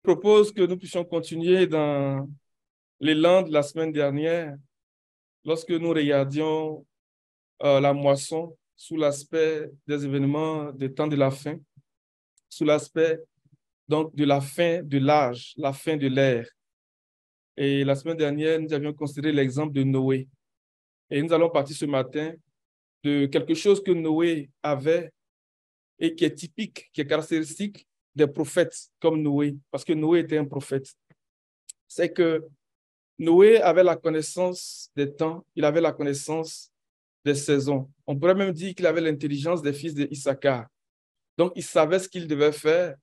Je propose que nous puissions continuer dans l'élan de la semaine dernière, lorsque nous regardions la moisson sous l'aspect des événements des temps de la fin, sous l'aspect donc de la fin de l'âge, la fin de l'ère. Et la semaine dernière, nous avions considéré l'exemple de Noé. Et nous allons partir ce matin de quelque chose que Noé avait et qui est typique, qui est caractéristique des prophètes comme Noé, parce que Noé était un prophète. C'est que Noé avait la connaissance des temps, il avait la connaissance des saisons. On pourrait même dire qu'il avait l'intelligence des fils d'Issachar. Donc, il savait ce qu'il devait faire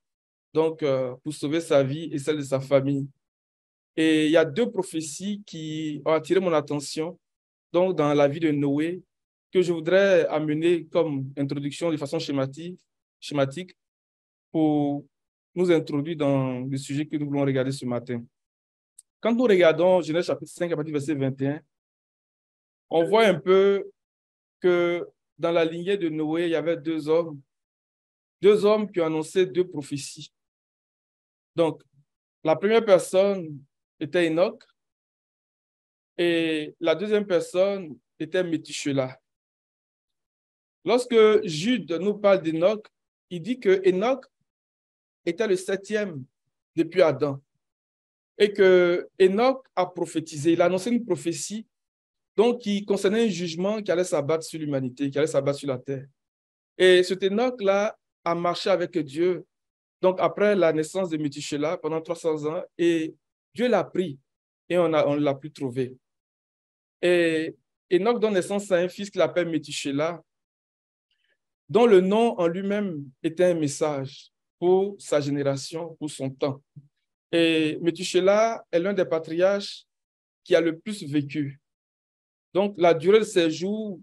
pour sauver sa vie et celle de sa famille. Et il y a deux prophéties qui ont attiré mon attention donc, dans la vie de Noé que je voudrais amener comme introduction de façon schématique pour nous introduire dans le sujet que nous voulons regarder ce matin. Quand nous regardons Genèse chapitre 5 à partir du verset 21, on voit un peu que dans la lignée de Noé, il y avait deux hommes qui ont annoncé deux prophéties. Donc, la première personne était Enoch et la deuxième personne était Métushélah. Lorsque Jude nous parle d'Enoch, il dit que Enoch était le 7e depuis Adam et que Enoch a prophétisé, il a annoncé une prophétie donc qui concernait un jugement qui allait s'abattre sur l'humanité, qui allait s'abattre sur la terre. Et cet Enoch-là a marché avec Dieu, donc après la naissance de Métushélah pendant 300 ans, et Dieu l'a pris et on ne l'a plus trouvé. Et Enoch donne naissance à un fils qu'il appelle Métushélah, dont le nom en lui-même était un message pour sa génération, pour son temps. Et Métushélah est l'un des patriarches qui a le plus vécu. Donc, la durée de ses jours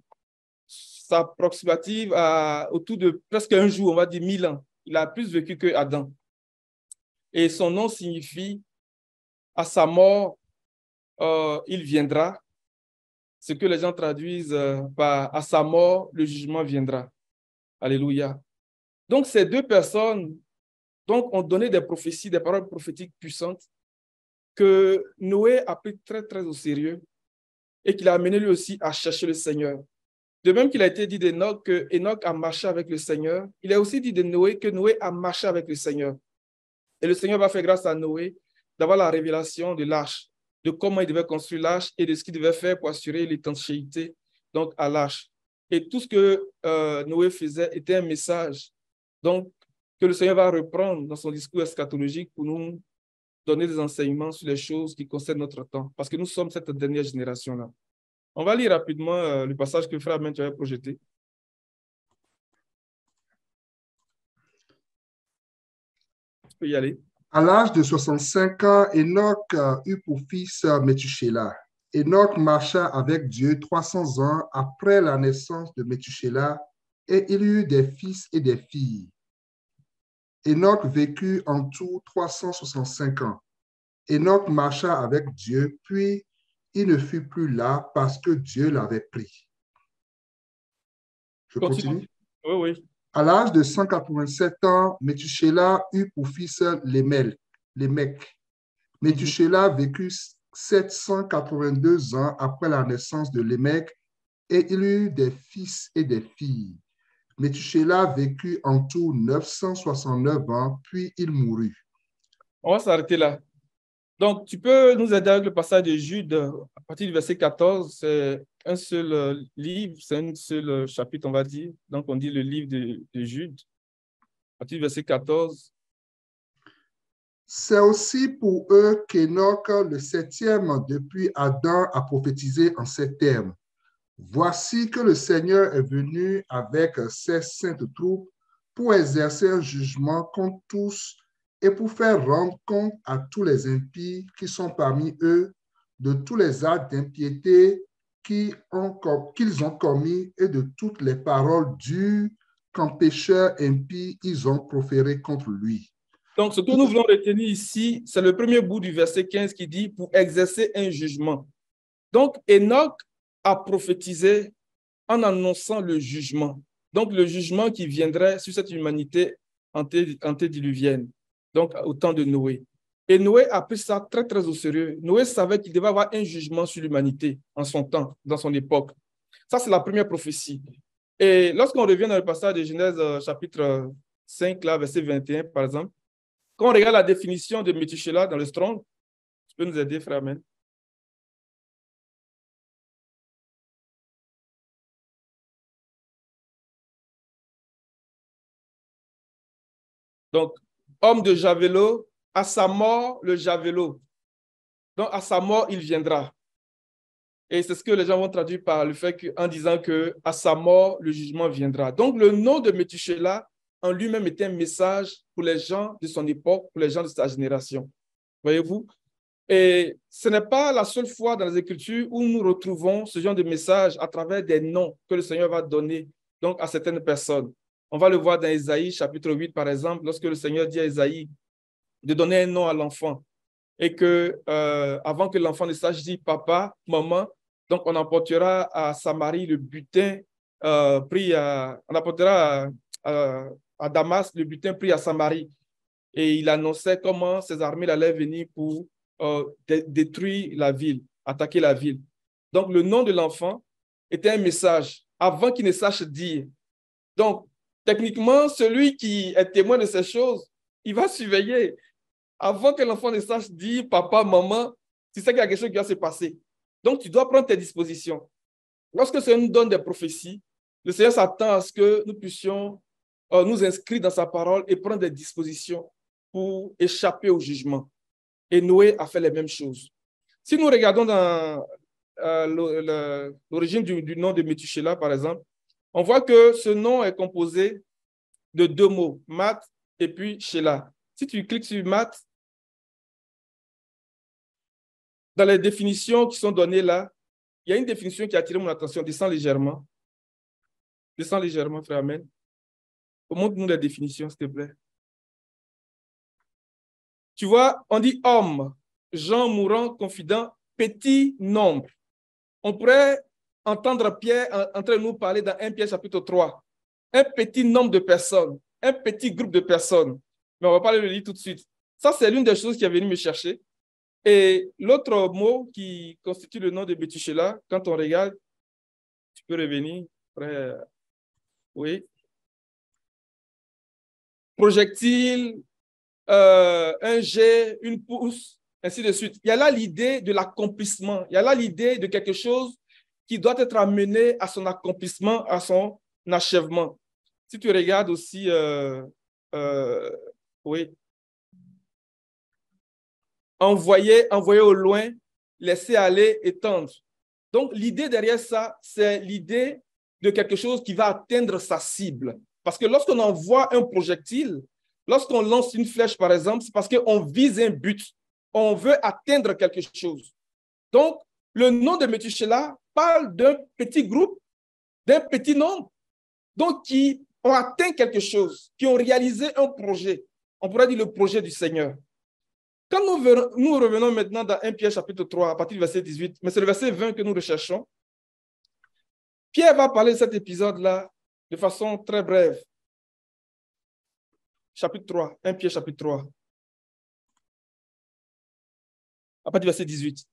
s'approximative à autour de presque un jour, on va dire 1000 ans. Il a plus vécu que Adam. Et son nom signifie à sa mort, il viendra. Ce que les gens traduisent par à sa mort, le jugement viendra. Alléluia. Donc, ces deux personnes ont donné des prophéties, des paroles prophétiques puissantes que Noé a pris très, très au sérieux et qu'il a amené lui aussi à chercher le Seigneur. De même qu'il a été dit d'Enoch que Enoch a marché avec le Seigneur, il a aussi dit de Noé que Noé a marché avec le Seigneur. Et le Seigneur va faire grâce à Noé d'avoir la révélation de l'arche, de comment il devait construire l'arche et de ce qu'il devait faire pour assurer l'étanchéité donc à l'arche. Et tout ce que Noé faisait était un message donc, que le Seigneur va reprendre dans son discours eschatologique pour nous donner des enseignements sur les choses qui concernent notre temps, parce que nous sommes cette dernière génération-là. On va lire rapidement le passage que Frère Amen avait projeté. Tu peux y aller. À l'âge de 65 ans, Enoch eut pour fils Métushélah. Enoch marcha avec Dieu 300 ans après la naissance de Métushélah et il eut des fils et des filles. Enoch vécut en tout 365 ans. Enoch marcha avec Dieu, puis il ne fut plus là parce que Dieu l'avait pris. Je continue. Oui, oui. À l'âge de 187 ans, Métushélah eut pour fils Lémec. Métushélah vécut 782 ans après la naissance de Lémec et il eut des fils et des filles. Métushélah vécut en tout 969 ans, puis il mourut. On va s'arrêter là. Donc, tu peux nous aider avec le passage de Jude à partir du verset 14. C'est un seul livre, c'est un seul chapitre, on va dire. Donc, on dit le livre de Jude. À partir du verset 14. C'est aussi pour eux qu'Enoch, le 7e depuis Adam, a prophétisé en ces termes. Voici que le Seigneur est venu avec ses saintes troupes pour exercer un jugement contre tous et pour faire rendre compte à tous les impies qui sont parmi eux de tous les actes d'impiété qu'ils ont commis et de toutes les paroles dures qu'en pécheurs impies ils ont proférées contre lui. Donc, ce que nous voulons retenir ici, c'est le premier bout du verset 15 qui dit « pour exercer un jugement ». Donc, Enoch a prophétisé en annonçant le jugement. Donc, le jugement qui viendrait sur cette humanité antédiluvienne, donc au temps de Noé. Et Noé a pris ça très, très au sérieux. Noé savait qu'il devait avoir un jugement sur l'humanité en son temps, dans son époque. Ça, c'est la première prophétie. Et lorsqu'on revient dans le passage de Genèse chapitre 5, là, verset 21, par exemple, quand on regarde la définition de Métushélah dans le Strong, tu peux nous aider, frère Amen? Donc, homme de Javélo, à sa mort, le Javélo. Donc, à sa mort, il viendra. Et c'est ce que les gens vont traduire par le fait en disant que à sa mort, le jugement viendra. Donc, le nom de Métushélah en lui-même était un message pour les gens de son époque, pour les gens de sa génération. Voyez-vous? Et ce n'est pas la seule fois dans les Écritures où nous retrouvons ce genre de message à travers des noms que le Seigneur va donner donc, à certaines personnes. On va le voir dans Ésaïe, chapitre 8, par exemple, lorsque le Seigneur dit à Ésaïe de donner un nom à l'enfant et que avant que l'enfant ne sache dire papa, maman, donc on apportera à Samarie le butin pris on apportera à Damas le butin pris à Samarie. Et il annonçait comment ses armées allaient venir pour détruire la ville, attaquer la ville. Donc, le nom de l'enfant était un message avant qu'il ne sache dire. Donc, techniquement, celui qui est témoin de ces choses, il va surveiller. Avant que l'enfant ne sache dire papa, maman, tu sais qu'il y a quelque chose qui va se passer. Donc, tu dois prendre tes dispositions. Lorsque le Seigneur nous donne des prophéties, le Seigneur s'attend à ce que nous puissions nous inscrire dans sa parole et prendre des dispositions pour échapper au jugement. Et Noé a fait les mêmes choses. Si nous regardons dans l'origine du nom de Métushélah, par exemple, on voit que ce nom est composé de deux mots, Mat et puis Shelah. Si tu cliques sur Mat, dans les définitions qui sont données là, il y a une définition qui a attiré mon attention. Descends légèrement. Descends légèrement, frère Amen. Montre-nous les définitions, s'il te plaît. Tu vois, on dit homme, gens mourants, confidents, petit nombre. On pourrait entendre Pierre en train de nous parler dans 1 Pierre chapitre 3. Un petit nombre de personnes, un petit groupe de personnes. Mais on ne va pas le lire tout de suite. Ça, c'est l'une des choses qui est venue me chercher. Et l'autre mot qui constitue le nom de Métushélah, quand on regarde, tu peux revenir. Après, oui. Projectile, un jet, une pousse, ainsi de suite. Il y a là l'idée de l'accomplissement. Il y a là l'idée de quelque chose qui doit être amené à son accomplissement, à son achèvement. Si tu regardes aussi, oui, envoyer au loin, laisser aller, étendre. Donc, l'idée derrière ça, c'est l'idée de quelque chose qui va atteindre sa cible. Parce que lorsqu'on envoie un projectile, lorsqu'on lance une flèche, par exemple, c'est parce qu'on vise un but. On veut atteindre quelque chose. Donc, le nom de Métushélah parle d'un petit groupe, d'un petit nombre, donc qui ont atteint quelque chose, qui ont réalisé un projet. On pourrait dire le projet du Seigneur. Quand nous revenons maintenant dans 1 Pierre chapitre 3, à partir du verset 18, mais c'est le verset 20 que nous recherchons, Pierre va parler de cet épisode-là de façon très brève. Chapitre 3, 1 Pierre chapitre 3, à partir du verset 18.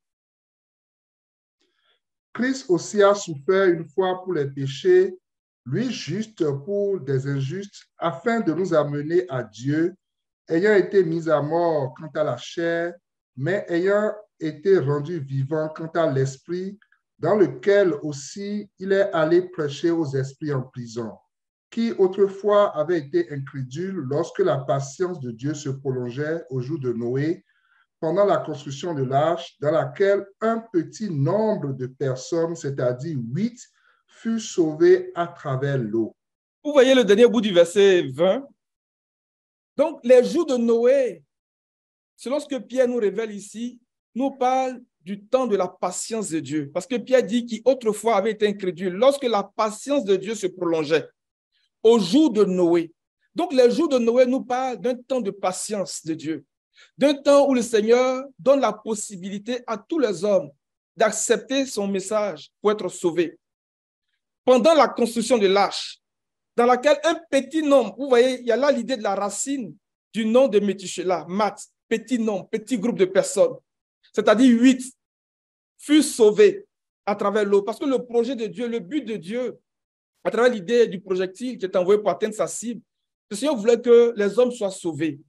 Christ aussi a souffert une fois pour les péchés, lui juste pour des injustes, afin de nous amener à Dieu, ayant été mis à mort quant à la chair, mais ayant été rendu vivant quant à l'esprit, dans lequel aussi il est allé prêcher aux esprits en prison, qui autrefois avaient été incrédules lorsque la patience de Dieu se prolongeait au jour de Noé, pendant la construction de l'arche, dans laquelle un petit nombre de personnes, c'est-à-dire 8, furent sauvées à travers l'eau. Vous voyez le dernier bout du verset 20. Donc, les jours de Noé, selon ce que Pierre nous révèle ici, nous parle du temps de la patience de Dieu. Parce que Pierre dit qu'il autrefois avait été incrédule lorsque la patience de Dieu se prolongeait au jour de Noé. Donc, les jours de Noé nous parlent d'un temps de patience de Dieu, d'un temps où le Seigneur donne la possibilité à tous les hommes d'accepter son message pour être sauvés. Pendant la construction de l'arche, dans laquelle un petit nombre, vous voyez, il y a là l'idée de la racine du nom de Métushélah, Mat, petit nombre, petit groupe de personnes, c'est-à-dire 8, furent sauvés à travers l'eau. Parce que le projet de Dieu, le but de Dieu, à travers l'idée du projectile qui est envoyé pour atteindre sa cible, le Seigneur voulait que les hommes soient sauvés.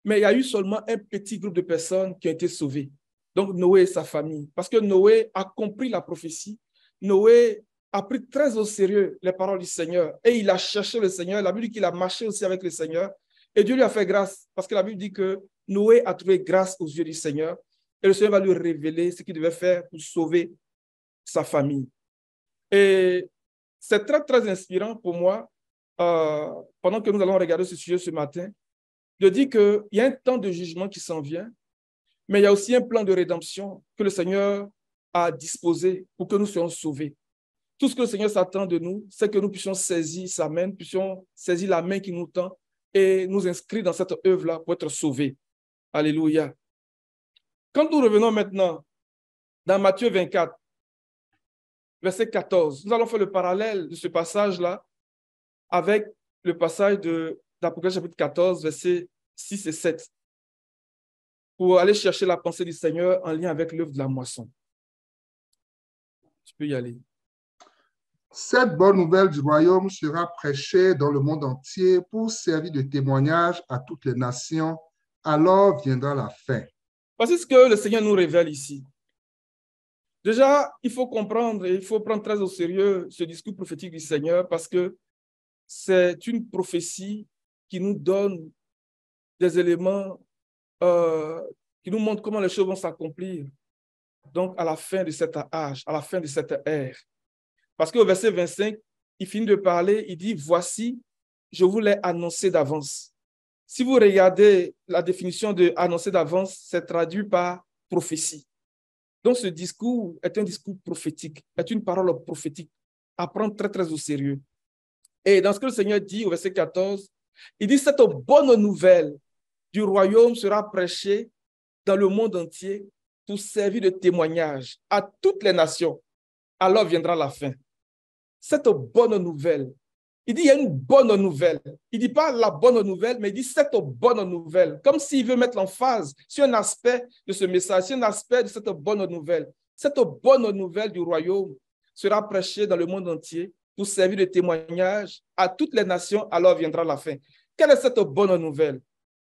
Mais il y a eu seulement un petit groupe de personnes qui ont été sauvées. Donc Noé et sa famille. Parce que Noé a compris la prophétie. Noé a pris très au sérieux les paroles du Seigneur. Et il a cherché le Seigneur. La Bible dit qu'il a marché aussi avec le Seigneur. Et Dieu lui a fait grâce. Parce que la Bible dit que Noé a trouvé grâce aux yeux du Seigneur. Et le Seigneur va lui révéler ce qu'il devait faire pour sauver sa famille. Et c'est très, très inspirant pour moi, pendant que nous allons regarder ce sujet ce matin, de dire qu'il y a un temps de jugement qui s'en vient, mais il y a aussi un plan de rédemption que le Seigneur a disposé pour que nous soyons sauvés. Tout ce que le Seigneur s'attend de nous, c'est que nous puissions saisir sa main, puissions saisir la main qui nous tend et nous inscrire dans cette œuvre-là pour être sauvés. Alléluia. Quand nous revenons maintenant dans Matthieu 24, verset 14, nous allons faire le parallèle de ce passage-là avec le passage d'Apocalypse chapitre 14, versets 6 et 7, pour aller chercher la pensée du Seigneur en lien avec l'œuvre de la moisson. Tu peux y aller. Cette bonne nouvelle du royaume sera prêchée dans le monde entier pour servir de témoignage à toutes les nations. Alors viendra la fin. Voici ce que le Seigneur nous révèle ici. Déjà, il faut comprendre et il faut prendre très au sérieux ce discours prophétique du Seigneur parce que c'est une prophétie qui nous donne des éléments qui nous montrent comment les choses vont s'accomplir. Donc, à la fin de cet âge, à la fin de cette ère. Parce qu'au verset 25, il finit de parler, il dit, voici, je vous l'ai annoncé d'avance. Si vous regardez la définition de annoncer d'avance, c'est traduit par prophétie. Donc, ce discours est un discours prophétique, est une parole prophétique à prendre très, très au sérieux. Et dans ce que le Seigneur dit au verset 14, il dit, cette bonne nouvelle du royaume sera prêchée dans le monde entier pour servir de témoignage à toutes les nations. Alors viendra la fin. Cette bonne nouvelle, il dit, il y a une bonne nouvelle. Il ne dit pas la bonne nouvelle, mais il dit cette bonne nouvelle, comme s'il veut mettre l'emphase sur un aspect de ce message, sur un aspect de cette bonne nouvelle. Cette bonne nouvelle du royaume sera prêchée dans le monde entier pour servir de témoignage à toutes les nations, alors viendra la fin. Quelle est cette bonne nouvelle?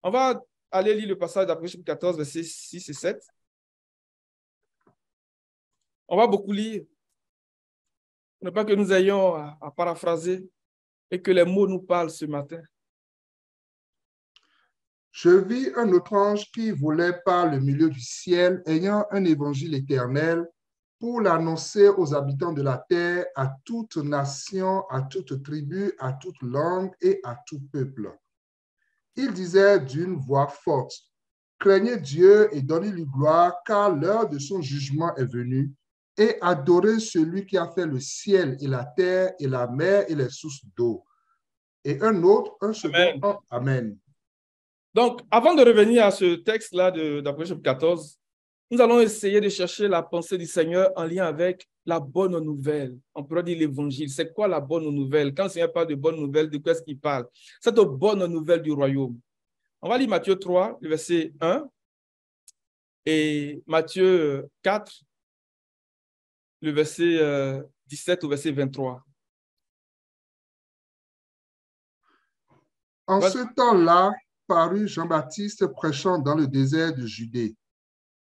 On va aller lire le passage d'Apocalypse 14, versets 6 et 7. On va beaucoup lire. Ne pas que nous ayons à paraphraser et que les mots nous parlent ce matin. Je vis un autre ange qui volait par le milieu du ciel, ayant un évangile éternel pour l'annoncer aux habitants de la terre, à toute nation, à toute tribu, à toute langue et à tout peuple. Il disait d'une voix forte, « Craignez Dieu et donnez-lui gloire, car l'heure de son jugement est venue, et adorez celui qui a fait le ciel et la terre et la mer et les sources d'eau. » Et un autre, un second, Amen. Amen. Donc, avant de revenir à ce texte-là d'Apocalypse 14, nous allons essayer de chercher la pensée du Seigneur en lien avec la bonne nouvelle. On pourrait dire l'évangile. C'est quoi la bonne nouvelle? Quand le Seigneur parle de bonne nouvelle, de quoi est-ce qu'il parle? Cette bonne nouvelle du royaume. On va lire Matthieu 3, le verset 1, et Matthieu 4, le verset 17 au verset 23. En ce temps-là, parut Jean-Baptiste prêchant dans le désert de Judée.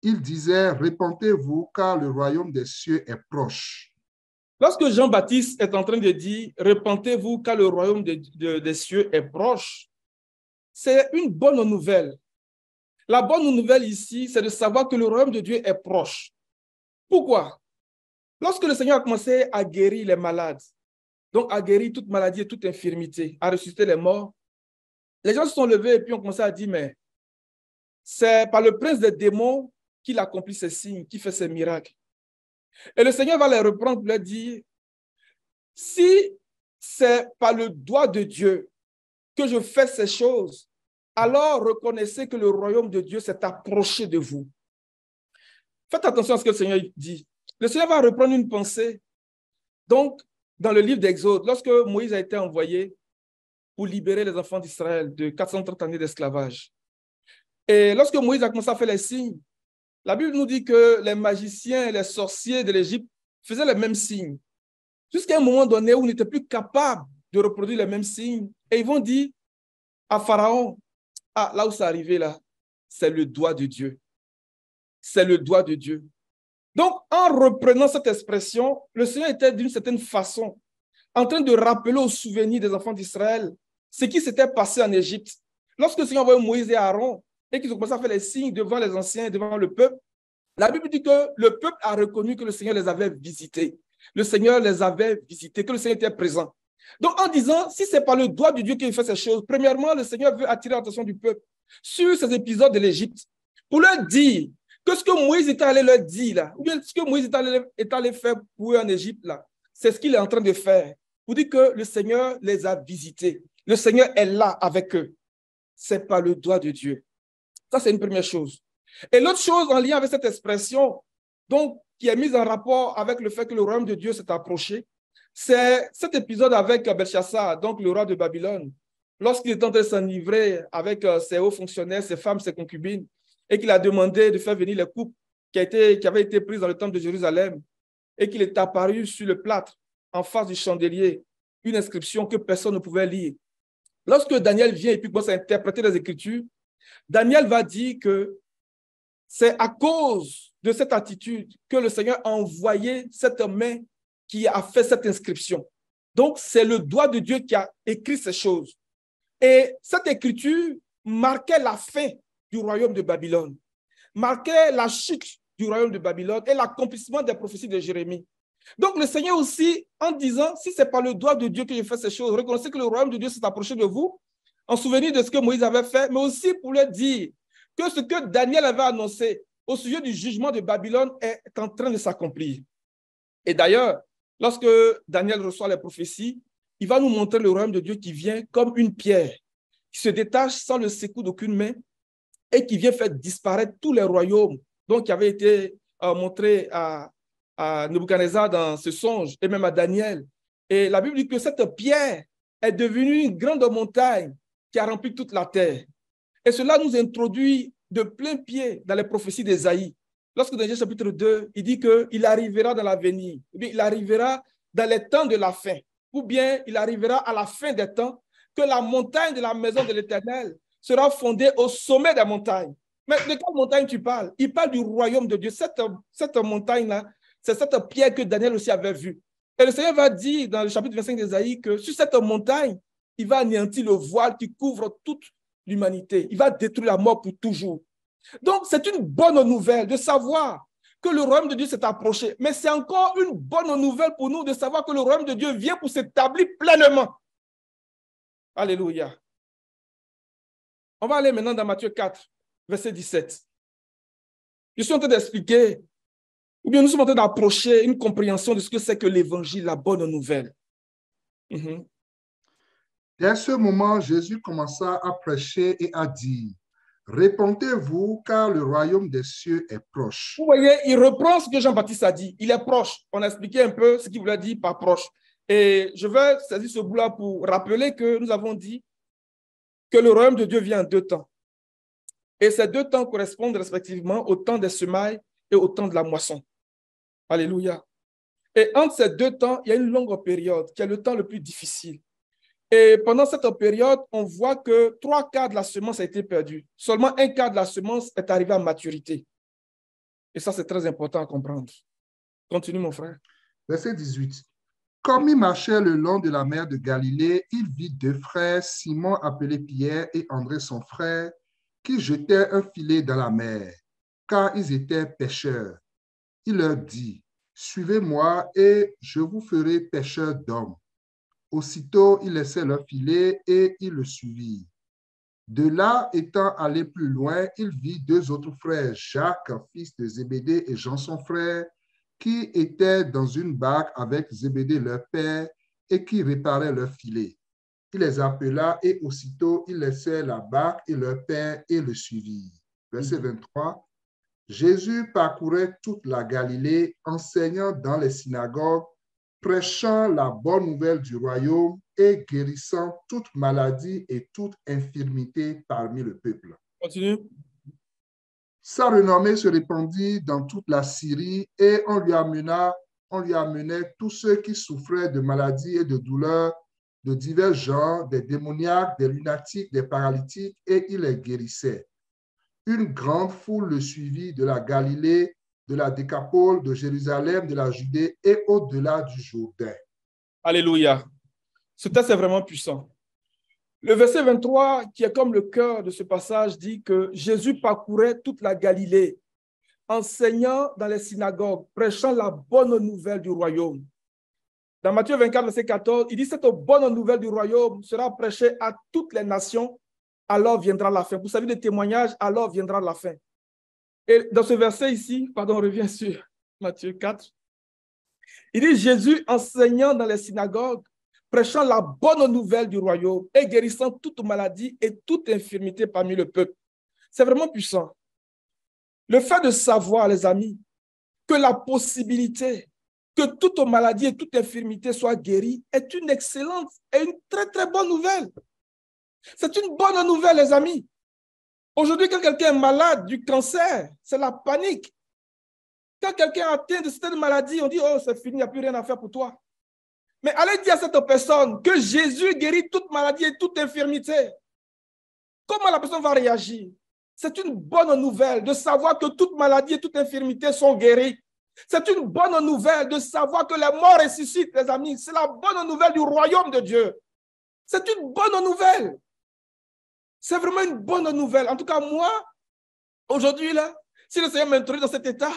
Il disait, « Répentez-vous, car le royaume des cieux est proche. » Lorsque Jean-Baptiste est en train de dire « Répentez-vous, car le royaume des cieux est proche », c'est une bonne nouvelle. La bonne nouvelle ici, c'est de savoir que le royaume de Dieu est proche. Pourquoi? Lorsque le Seigneur a commencé à guérir les malades, donc à guérir toute maladie et toute infirmité, à ressusciter les morts, les gens se sont levés et puis ont commencé à dire, mais c'est par le prince des démons qu'il accomplit ces signes, qu'il fait ces miracles. Et le Seigneur va les reprendre pour leur dire, si c'est par le doigt de Dieu que je fais ces choses, alors reconnaissez que le royaume de Dieu s'est approché de vous. Faites attention à ce que le Seigneur dit. Le Seigneur va reprendre une pensée. Donc, dans le livre d'Exode, lorsque Moïse a été envoyé pour libérer les enfants d'Israël de 430 années d'esclavage, Et lorsque Moïse a commencé à faire les signes, la Bible nous dit que les magiciens et les sorciers de l'Égypte faisaient les mêmes signes. Jusqu'à un moment donné où ils n'étaient plus capables de reproduire les mêmes signes. Et ils vont dire à Pharaon, ah, là où c'est arrivé, là, c'est le doigt de Dieu. C'est le doigt de Dieu. Donc, en reprenant cette expression, le Seigneur était d'une certaine façon en train de rappeler au souvenir des enfants d'Israël ce qui s'était passé en Égypte. Lorsque le Seigneur envoyait Moïse et Aaron et qu'ils ont commencé à faire les signes devant les anciens, devant le peuple, la Bible dit que le peuple a reconnu que le Seigneur les avait visités. Le Seigneur les avait visités, que le Seigneur était présent. Donc, en disant, si c'est par le doigt de Dieu qu'il fait ces choses, premièrement, le Seigneur veut attirer l'attention du peuple sur ces épisodes de l'Égypte pour leur dire que ce que Moïse était allé leur dire là, ou bien ce que Moïse est allé faire pour eux en Égypte là, c'est ce qu'il est en train de faire. Pour dire que le Seigneur les a visités. Le Seigneur est là avec eux. C'est par le doigt de Dieu. Ça, c'est une première chose. Et l'autre chose en lien avec cette expression, donc, qui est mise en rapport avec le fait que le royaume de Dieu s'est approché, c'est cet épisode avec Belshazzar, donc le roi de Babylone, lorsqu'il est en train de s'enivrer avec ses hauts fonctionnaires, ses femmes, ses concubines, et qu'il a demandé de faire venir les coupes qui avaient été prises dans le temple de Jérusalem, et qu'il est apparu sur le plâtre, en face du chandelier, une inscription que personne ne pouvait lire. Lorsque Daniel vient et puis commence à interpréter les Écritures, Daniel va dire que c'est à cause de cette attitude que le Seigneur a envoyé cette main qui a fait cette inscription. Donc, c'est le doigt de Dieu qui a écrit ces choses. Et cette écriture marquait la fin du royaume de Babylone, marquait la chute du royaume de Babylone et l'accomplissement des prophéties de Jérémie. Donc, le Seigneur aussi, en disant, si c'est par le doigt de Dieu que je fais ces choses, reconnaissez que le royaume de Dieu s'est approché de vous, en souvenir de ce que Moïse avait fait, mais aussi pour leur dire que ce que Daniel avait annoncé au sujet du jugement de Babylone est en train de s'accomplir. Et d'ailleurs, lorsque Daniel reçoit les prophéties, il va nous montrer le royaume de Dieu qui vient comme une pierre, qui se détache sans le secours d'aucune main et qui vient faire disparaître tous les royaumes donc, qui avaient été montrés à Nebuchadnezzar dans ce songe et même à Daniel. Et la Bible dit que cette pierre est devenue une grande montagne qui a rempli toute la terre. Et cela nous introduit de plein pied dans les prophéties d'Ésaïe. Lorsque dans Genèse chapitre 2, il dit qu'il arrivera dans l'avenir, il arrivera dans les temps de la fin, ou bien il arrivera à la fin des temps, que la montagne de la maison de l'Éternel sera fondée au sommet des montagnes. Mais de quelle montagne tu parles? Il parle du royaume de Dieu. Cette montagne-là, c'est cette pierre que Daniel aussi avait vue. Et le Seigneur va dire dans le chapitre 25 d'Ésaïe que sur cette montagne, il va anéantir le voile qui couvre toute l'humanité. Il va détruire la mort pour toujours. Donc, c'est une bonne nouvelle de savoir que le royaume de Dieu s'est approché. Mais c'est encore une bonne nouvelle pour nous de savoir que le royaume de Dieu vient pour s'établir pleinement. Alléluia. On va aller maintenant dans Matthieu 4, verset 17. Je suis en train d'expliquer, ou bien nous sommes en train d'approcher une compréhension de ce que c'est que l'évangile, la bonne nouvelle. Dès ce moment, Jésus commença à prêcher et à dire, « Répondez-vous, car le royaume des cieux est proche. » Vous voyez, il reprend ce que Jean-Baptiste a dit. Il est proche. On a expliqué un peu ce qu'il voulait dire par proche. Et je vais saisir ce bout-là pour rappeler que nous avons dit que le royaume de Dieu vient en deux temps. Et ces deux temps correspondent respectivement au temps des semailles et au temps de la moisson. Alléluia. Et entre ces deux temps, il y a une longue période qui est le temps le plus difficile. Et pendant cette période, on voit que 3/4 de la semence a été perdue. Seulement 1/4 de la semence est arrivé à maturité. Et ça, c'est très important à comprendre. Continue, mon frère. Verset 18. Comme il marchait le long de la mer de Galilée, il vit deux frères, Simon appelé Pierre et André son frère, qui jetaient un filet dans la mer, car ils étaient pêcheurs. Il leur dit, « Suivez-moi et je vous ferai pêcheurs d'hommes. » Aussitôt, ils laissaient leur filet et ils le suivirent. De là, étant allé plus loin, il vit deux autres frères, Jacques, fils de Zébédée, et Jean son frère, qui étaient dans une barque avec Zébédée leur père et qui réparaient leur filet. Il les appela et aussitôt ils laissèrent la barque et leur père et le suivirent. Verset 23. Jésus parcourait toute la Galilée, enseignant dans les synagogues, prêchant la bonne nouvelle du royaume et guérissant toute maladie et toute infirmité parmi le peuple. Continue. Sa renommée se répandit dans toute la Syrie et on lui amenait tous ceux qui souffraient de maladies et de douleurs de divers genres, des démoniaques, des lunatiques, des paralytiques, et il les guérissait. Une grande foule le suivit de la Galilée, de la Décapole, de Jérusalem, de la Judée et au-delà du Jourdain. Alléluia. Ce texte est vraiment puissant. Le verset 23, qui est comme le cœur de ce passage, dit que Jésus parcourait toute la Galilée, enseignant dans les synagogues, prêchant la bonne nouvelle du royaume. Dans Matthieu 24, verset 14, il dit « Cette bonne nouvelle du royaume sera prêchée à toutes les nations, alors viendra la fin. » Pour servir de témoignage, alors viendra la fin. Et dans ce verset ici, pardon, on revient sur Matthieu 4, il dit « Jésus enseignant dans les synagogues, prêchant la bonne nouvelle du royaume et guérissant toute maladie et toute infirmité parmi le peuple. » C'est vraiment puissant. Le fait de savoir, les amis, que la possibilité que toute maladie et toute infirmité soit guérie est une excellente et une très, très bonne nouvelle. C'est une bonne nouvelle, les amis. Aujourd'hui, quand quelqu'un est malade du cancer, c'est la panique. Quand quelqu'un atteint de certaines maladies, on dit « Oh, c'est fini, il n'y a plus rien à faire pour toi. » Mais allez dire à cette personne que Jésus guérit toute maladie et toute infirmité. Comment la personne va réagir? C'est une bonne nouvelle de savoir que toute maladie et toute infirmité sont guéries. C'est une bonne nouvelle de savoir que les morts ressuscitent, les amis. C'est la bonne nouvelle du royaume de Dieu. C'est une bonne nouvelle. C'est vraiment une bonne nouvelle. En tout cas, moi, aujourd'hui, là, si le Seigneur m'introduit dans cet état,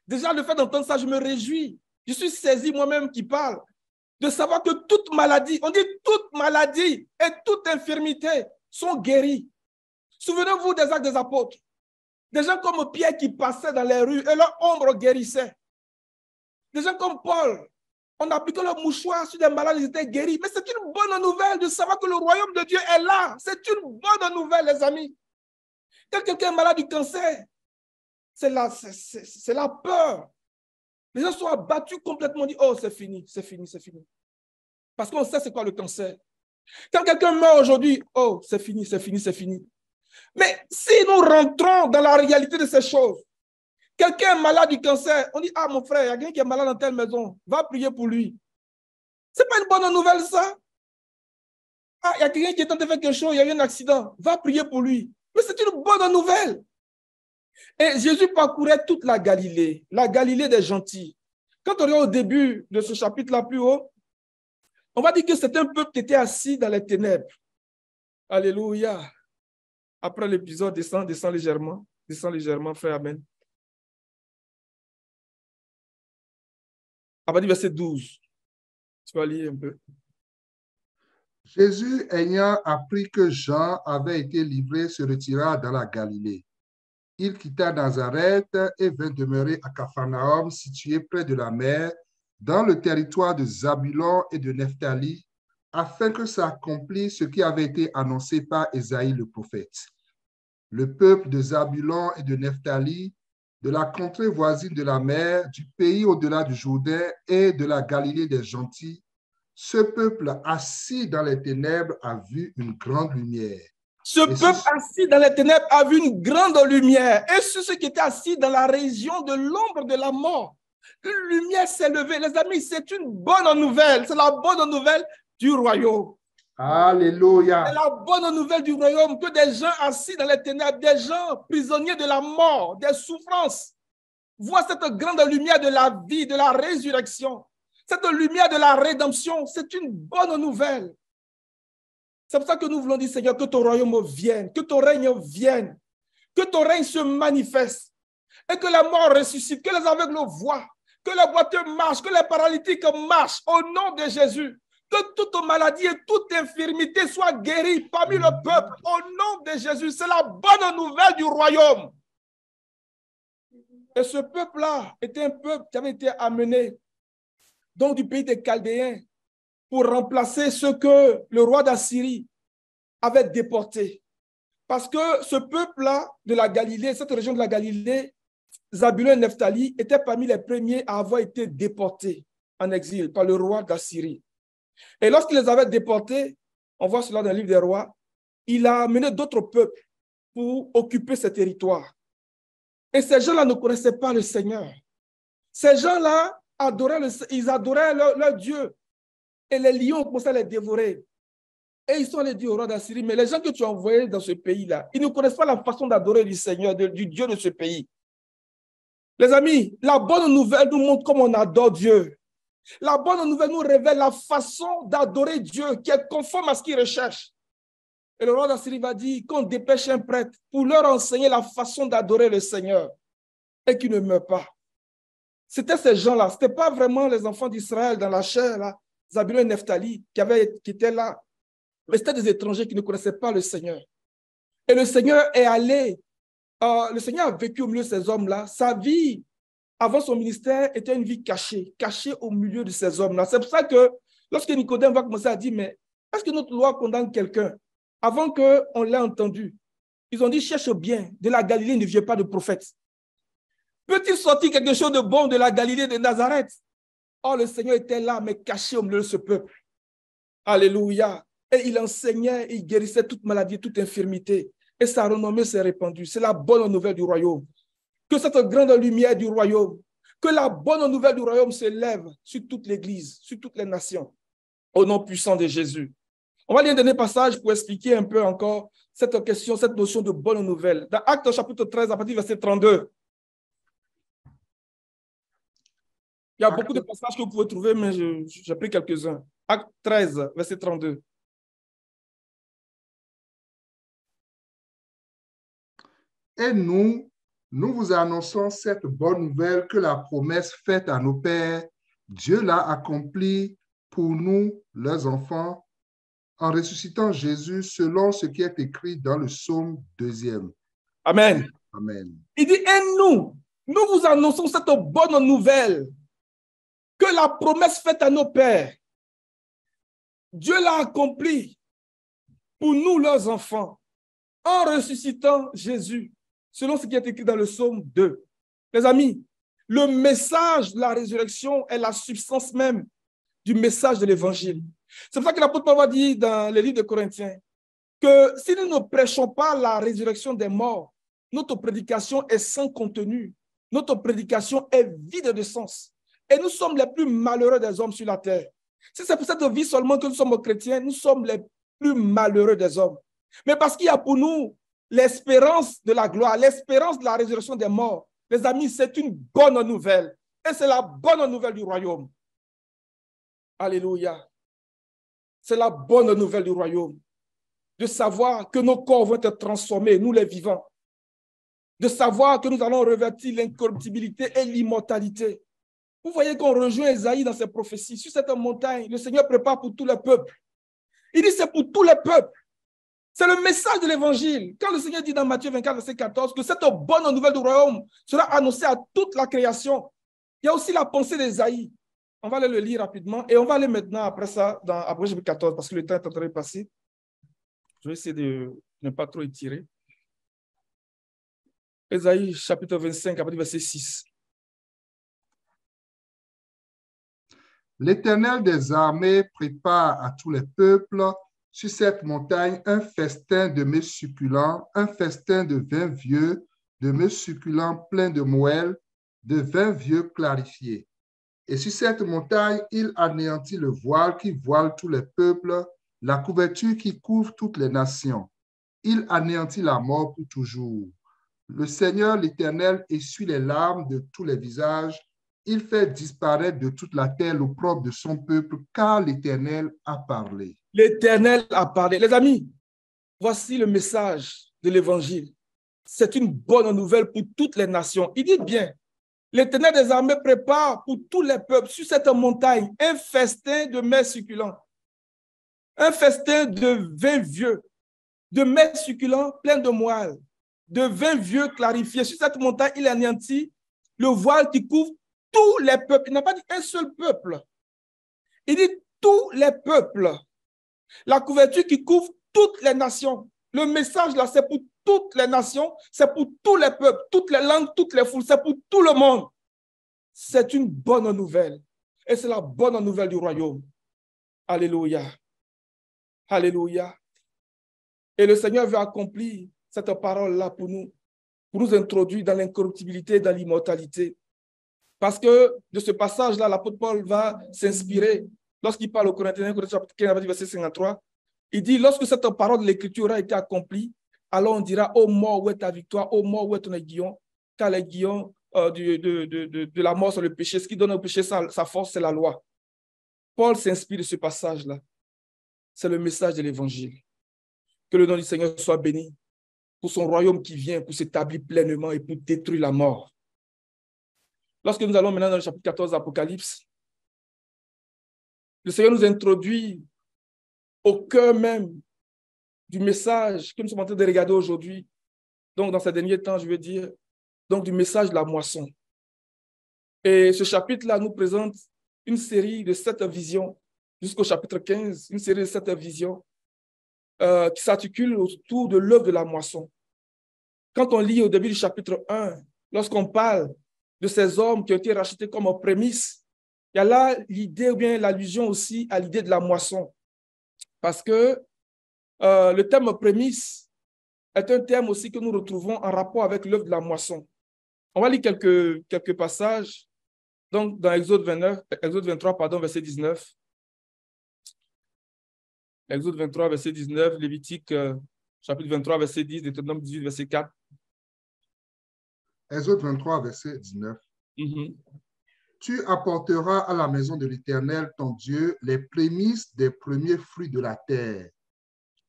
déjà le fait d'entendre ça, je me réjouis. Je suis saisi moi-même qui parle. De savoir que toute maladie, on dit toute maladie et toute infirmité sont guéries. Souvenez-vous des Actes des Apôtres. Des gens comme Pierre qui passaient dans les rues et leur ombre guérissait. Des gens comme Paul, on appliquait leur mouchoir sur des malades, ils étaient guéris. Mais c'est une bonne nouvelle de savoir que le royaume de Dieu est là. C'est une bonne nouvelle, les amis. Quand quelqu'un est malade du cancer, c'est la peur. Les gens sont abattus complètement, dit, oh, c'est fini, c'est fini, c'est fini. Parce qu'on sait c'est quoi le cancer. Quand quelqu'un meurt aujourd'hui, oh, c'est fini, c'est fini, c'est fini. Mais si nous rentrons dans la réalité de ces choses, quelqu'un est malade du cancer, on dit, ah, mon frère, il y a quelqu'un qui est malade dans telle maison, va prier pour lui. Ce n'est pas une bonne nouvelle, ça. Ah, il y a quelqu'un qui est en train de faire quelque chose, il y a eu un accident, va prier pour lui. Mais c'est une bonne nouvelle. Et Jésus parcourait toute la Galilée des gentils. Quand on regarde au début de ce chapitre-là plus haut, on va dire que c'est un peuple qui était assis dans les ténèbres. Alléluia. Après l'épisode, descend légèrement, frère, amen. À partir du verset 12. Tu vas lire un peu. Jésus, ayant appris que Jean avait été livré, se retira dans la Galilée. Il quitta Nazareth et vint demeurer à Capharnaüm, situé près de la mer, dans le territoire de Zabulon et de Nephtali, afin que s'accomplisse ce qui avait été annoncé par Ésaïe le prophète. Le peuple de Zabulon et de Nephtali, de la contrée voisine de la mer, du pays au-delà du Jourdain et de la Galilée des gentils, ce peuple assis dans les ténèbres a vu une grande lumière. Ce peuple assis dans les ténèbres a vu une grande lumière. Et ceux qui étaient assis dans la région de l'ombre de la mort, une lumière s'est levée. Les amis, c'est une bonne nouvelle. C'est la bonne nouvelle du royaume. Alléluia. C'est la bonne nouvelle du royaume que des gens assis dans les ténèbres, des gens prisonniers de la mort, des souffrances, voient cette grande lumière de la vie, de la résurrection. Cette lumière de la rédemption, c'est une bonne nouvelle. C'est pour ça que nous voulons dire, Seigneur, que ton royaume vienne, que ton règne vienne, que ton règne se manifeste et que les morts ressuscitent, que les aveugles voient, que les boiteux marchent, que les paralytiques marchent au nom de Jésus. Que toute maladie et toute infirmité soit guérie parmi le peuple au nom de Jésus. C'est la bonne nouvelle du royaume. Et ce peuple-là était un peuple qui avait été amené donc du pays des Chaldéens pour remplacer ce que le roi d'Assyrie avait déporté. Parce que ce peuple-là de la Galilée, cette région de la Galilée, Zabulon et Nephtali, étaient parmi les premiers à avoir été déportés en exil par le roi d'Assyrie. Et lorsqu'il les avait déportés, on voit cela dans le livre des rois, il a amené d'autres peuples pour occuper ces territoires. Et ces gens-là ne connaissaient pas le Seigneur. Ces gens-là ils adoraient leur Dieu. Et les lions commençaient à les dévorer. Et ils sont allés dire au roi d'Assyrie, mais les gens que tu as envoyés dans ce pays-là, ils ne connaissent pas la façon d'adorer du Seigneur, du Dieu de ce pays. Les amis, la bonne nouvelle nous montre comment on adore Dieu. La bonne nouvelle nous révèle la façon d'adorer Dieu qui est conforme à ce qu'il recherche. Et le roi d'Assyrie va dire qu'on dépêche un prêtre pour leur enseigner la façon d'adorer le Seigneur et qu'il ne meurt pas. C'était ces gens-là. Ce n'était pas vraiment les enfants d'Israël dans la chair, là, Zabulon et Nephtali, qui étaient là. Mais c'était des étrangers qui ne connaissaient pas le Seigneur. Et le Seigneur est allé, le Seigneur a vécu au milieu de ces hommes-là. Sa vie, avant son ministère, était une vie cachée au milieu de ces hommes-là. C'est pour ça que lorsque Nicodème va commencer à dire, mais est-ce que notre loi condamne quelqu'un? Avant qu'on l'ait entendu, ils ont dit, cherche bien, de la Galilée ne vient pas de prophète. Peut-il sortir quelque chose de bon de la Galilée de Nazareth? Or, le Seigneur était là, mais caché au milieu de ce peuple. Alléluia. Et il enseignait, il guérissait toute maladie, toute infirmité. Et sa renommée s'est répandue. C'est la bonne nouvelle du royaume. Que cette grande lumière du royaume, que la bonne nouvelle du royaume se lève sur toute l'Église, sur toutes les nations, au nom puissant de Jésus. On va lire un dernier passage pour expliquer un peu encore cette question, cette notion de bonne nouvelle. Dans Actes chapitre 13, à partir du verset 32. Il y a beaucoup de passages que vous pouvez trouver, mais j'ai pris quelques-uns. Acte 13, verset 32. Et nous vous annonçons cette bonne nouvelle que la promesse faite à nos pères, Dieu l'a accomplie pour nous, leurs enfants, en ressuscitant Jésus selon ce qui est écrit dans le psaume 2e. Amen. Amen. Il dit, et nous vous annonçons cette bonne nouvelle que la promesse faite à nos pères, Dieu l'a accomplie pour nous, leurs enfants, en ressuscitant Jésus, selon ce qui est écrit dans le psaume 2. Les amis, le message de la résurrection est la substance même du message de l'évangile. C'est pour ça que l'apôtre Paul va dire dans le livre de Corinthiens que si nous ne prêchons pas la résurrection des morts, notre prédication est sans contenu, notre prédication est vide de sens. Et nous sommes les plus malheureux des hommes sur la terre. Si c'est pour cette vie seulement que nous sommes chrétiens, nous sommes les plus malheureux des hommes. Mais parce qu'il y a pour nous l'espérance de la gloire, l'espérance de la résurrection des morts. Les amis, c'est une bonne nouvelle. Et c'est la bonne nouvelle du royaume. Alléluia. C'est la bonne nouvelle du royaume. De savoir que nos corps vont être transformés, nous les vivants. De savoir que nous allons revêtir l'incorruptibilité et l'immortalité. Vous voyez qu'on rejoint Ésaïe dans ses prophéties. Sur cette montagne, le Seigneur prépare pour tout le peuple. Il dit c'est pour tout le peuple. C'est le message de l'évangile. Quand le Seigneur dit dans Matthieu 24, verset 14, que cette bonne nouvelle du royaume sera annoncée à toute la création. Il y a aussi la pensée d'Ésaïe. On va aller le lire rapidement et on va aller maintenant après ça dans Apocalypse chapitre 14 parce que le temps est en train de passer. Je vais essayer de ne pas trop étirer. Ésaïe chapitre 25, à partir du verset 6. L'Éternel des armées prépare à tous les peuples sur cette montagne un festin de mets succulents, un festin de vin vieux, de mets succulents pleins de moelle, de vin vieux clarifié. Et sur cette montagne, il anéantit le voile qui voile tous les peuples, la couverture qui couvre toutes les nations. Il anéantit la mort pour toujours. Le Seigneur, l'Éternel, essuie les larmes de tous les visages. Il fait disparaître de toute la terre l'opprobre de son peuple, car l'Éternel a parlé. L'Éternel a parlé. Les amis, voici le message de l'Évangile. C'est une bonne nouvelle pour toutes les nations. Il dit bien, l'Éternel des armées prépare pour tous les peuples sur cette montagne un festin de mets succulents, un festin de vin vieux, de mets succulents pleins de moelle, de vin vieux clarifié. Sur cette montagne, il anéantit le voile qui couvre tous les peuples. Il n'a pas dit un seul peuple. Il dit tous les peuples. La couverture qui couvre toutes les nations. Le message là, c'est pour toutes les nations, c'est pour tous les peuples, toutes les langues, toutes les foules, c'est pour tout le monde. C'est une bonne nouvelle. Et c'est la bonne nouvelle du royaume. Alléluia. Alléluia. Et le Seigneur veut accomplir cette parole-là pour nous. pour nous introduire dans l'incorruptibilité, dans l'immortalité. Parce que de ce passage-là, l'apôtre Paul va s'inspirer. Lorsqu'il parle aux Corinthiens, chapitre 15, verset 53, il dit, lorsque cette parole de l'Écriture aura été accomplie, alors on dira, ô mort, où est ta victoire? Ô mort, où est ton aiguillon? Car l'aiguillon de la mort, c'est le péché. Ce qui donne au péché sa force, c'est la loi. Paul s'inspire de ce passage-là. C'est le message de l'Évangile. Que le nom du Seigneur soit béni pour son royaume qui vient, pour s'établir pleinement et pour détruire la mort. Lorsque nous allons maintenant dans le chapitre 14 d'Apocalypse, le Seigneur nous introduit au cœur même du message que nous sommes en train de regarder aujourd'hui. Donc, dans ces derniers temps, je veux dire, donc du message de la moisson. Et ce chapitre-là nous présente une série de 7 visions, jusqu'au chapitre 15, une série de 7 visions qui s'articulent autour de l'œuvre de la moisson. Quand on lit au début du chapitre 1, lorsqu'on parle de ces hommes qui ont été rachetés comme prémices, il y a là l'idée ou bien l'allusion aussi à l'idée de la moisson. Parce que le terme prémisse est un terme aussi que nous retrouvons en rapport avec l'œuvre de la moisson. On va lire quelques passages. Donc, dans Exode 23, verset 19. Exode 23, verset 19, Lévitique, chapitre 23, verset 10, Deutéronome 18, verset 4. Exode 23, verset 19. Tu apporteras à la maison de l'Éternel, ton Dieu, les prémices des premiers fruits de la terre.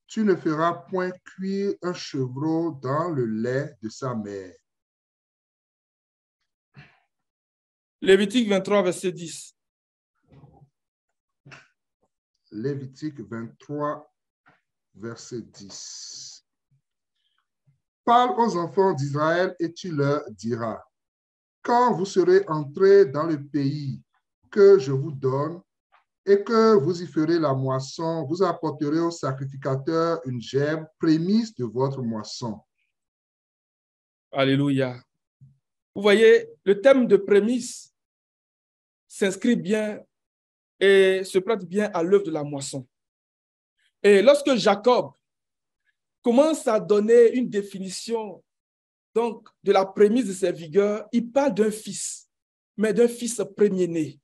Tu ne feras point cuire un chevreau dans le lait de sa mère. Lévitique 23, verset 10. Lévitique 23, verset 10. Parle aux enfants d'Israël et tu leur diras, quand vous serez entrés dans le pays que je vous donne et que vous y ferez la moisson, vous apporterez au sacrificateur une gerbe prémisse de votre moisson. Alléluia. Vous voyez, le thème de prémisse s'inscrit bien et se prête bien à l'œuvre de la moisson. Et lorsque Jacob commence à donner une définition donc, de la prémisse de ses vigueurs, il parle d'un fils, mais d'un fils premier-né.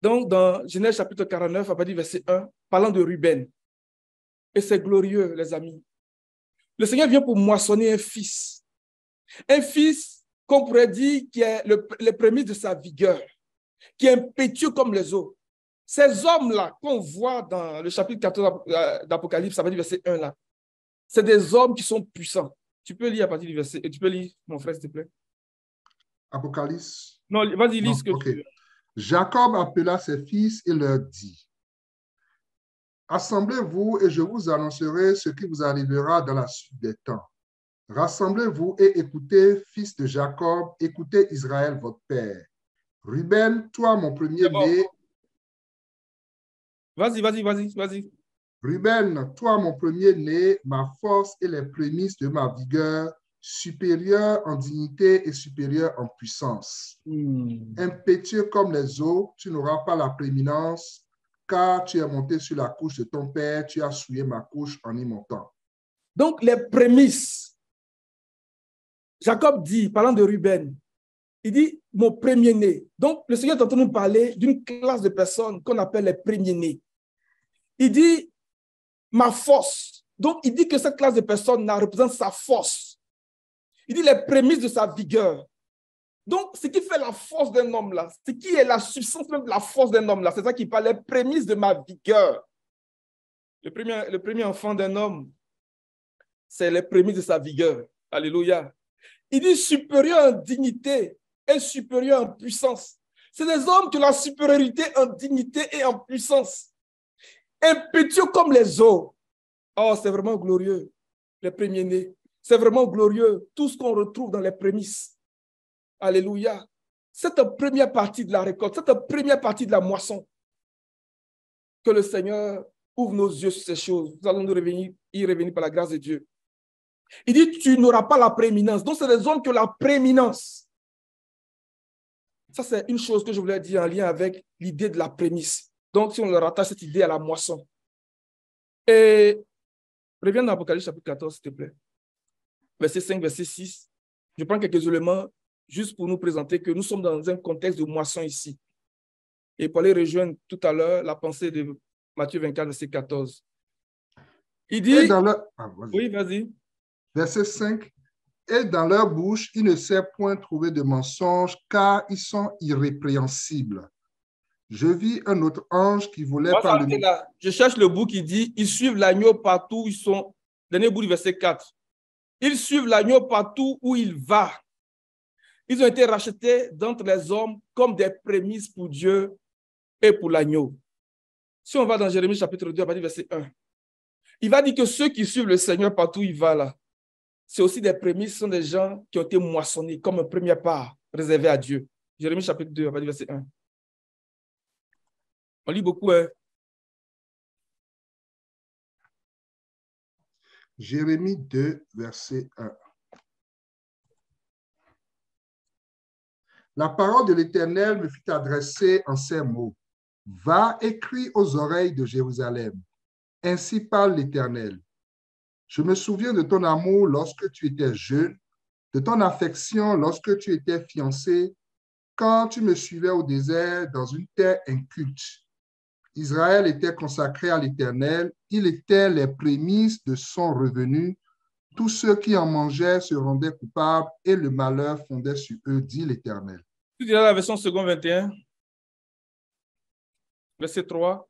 Donc, dans Genèse chapitre 49, à partir du verset 1, parlant de Ruben. Et c'est glorieux, les amis. Le Seigneur vient pour moissonner un fils. Un fils, qu'on pourrait dire, qui est les prémices de sa vigueur, qui est impétueux comme les eaux. Ces hommes-là qu'on voit dans le chapitre 14 d'Apocalypse, à partir du verset 1, là, c'est des hommes qui sont puissants. Tu peux lire à partir du verset, et tu peux lire, mon frère, s'il te plaît. Apocalypse. Non, vas-y, lis ce que tu veux. Jacob appela ses fils et leur dit, assemblez-vous et je vous annoncerai ce qui vous arrivera dans la suite des temps. Rassemblez-vous et écoutez, fils de Jacob, écoutez Israël, votre père. Ruben, toi, mon premier-né. Vas-y. Ruben, toi, mon premier-né, ma force et les prémices de ma vigueur, supérieur en dignité et supérieur en puissance. Impétueux comme les eaux, tu n'auras pas la prééminence, car tu es monté sur la couche de ton père, tu as souillé ma couche en y montant. Donc, les prémices. Jacob dit, parlant de Ruben, il dit mon premier-né. Donc, le Seigneur est en train de nous parler d'une classe de personnes qu'on appelle les premiers-nés. Il dit ma force. Donc, il dit que cette classe de personnes-là représente sa force. Il dit les prémices de sa vigueur. Donc, ce qui fait la force d'un homme-là, ce qui est la substance même de la force d'un homme-là, c'est ça qui parle, les prémices de ma vigueur. Le premier enfant d'un homme, c'est les prémices de sa vigueur. Alléluia. Il dit supérieur en dignité et supérieur en puissance. C'est des hommes qui ont la supériorité en dignité et en puissance. Impétueux comme les eaux. Oh, c'est vraiment glorieux, les premiers-nés. C'est vraiment glorieux, tout ce qu'on retrouve dans les prémices. Alléluia. Cette première partie de la récolte, cette première partie de la moisson, que le Seigneur ouvre nos yeux sur ces choses. Nous allons y revenir par la grâce de Dieu. Il dit, tu n'auras pas la prééminence. Donc, c'est des hommes qui ont la prééminence. Ça, c'est une chose que je voulais dire en lien avec l'idée de la prémisse. Donc, si on leur rattache cette idée à la moisson. Et reviens dans Apocalypse chapitre 14, s'il te plaît. Verset 5, verset 6. Je prends quelques éléments juste pour nous présenter que nous sommes dans un contexte de moisson ici. Et pour aller rejoindre tout à l'heure la pensée de Matthieu 24, verset 14. Il dit... Et dans leur... Oui, vas-y. Verset 5. Et dans leur bouche, il ne s'est point trouvé de mensonge, car ils sont irrépréhensibles. Je vis un autre ange qui volait par le... Là. Je cherche le bout qui dit, ils suivent l'agneau partout où ils sont. Dernier bout du verset 4. Ils suivent l'agneau partout où il va. Ils ont été rachetés d'entre les hommes comme des prémices pour Dieu et pour l'agneau. Si on va dans Jérémie chapitre 2, à partir du verset 1, il va dire que ceux qui suivent le Seigneur partout où il va là, c'est aussi des prémices, ce sont des gens qui ont été moissonnés comme une première part réservée à Dieu. Jérémie chapitre 2, à partir du verset 1. On lit beaucoup, hein? Jérémie 2, verset 1. La parole de l'Éternel me fut adressée en ces mots. Va, écris aux oreilles de Jérusalem. Ainsi parle l'Éternel. Je me souviens de ton amour lorsque tu étais jeune, de ton affection lorsque tu étais fiancé, quand tu me suivais au désert dans une terre inculte. Israël était consacré à l'Éternel, il était les prémices de son revenu. Tous ceux qui en mangeaient se rendaient coupables et le malheur fondait sur eux, dit l'Éternel. Tu diras la version seconde 21, verset 3.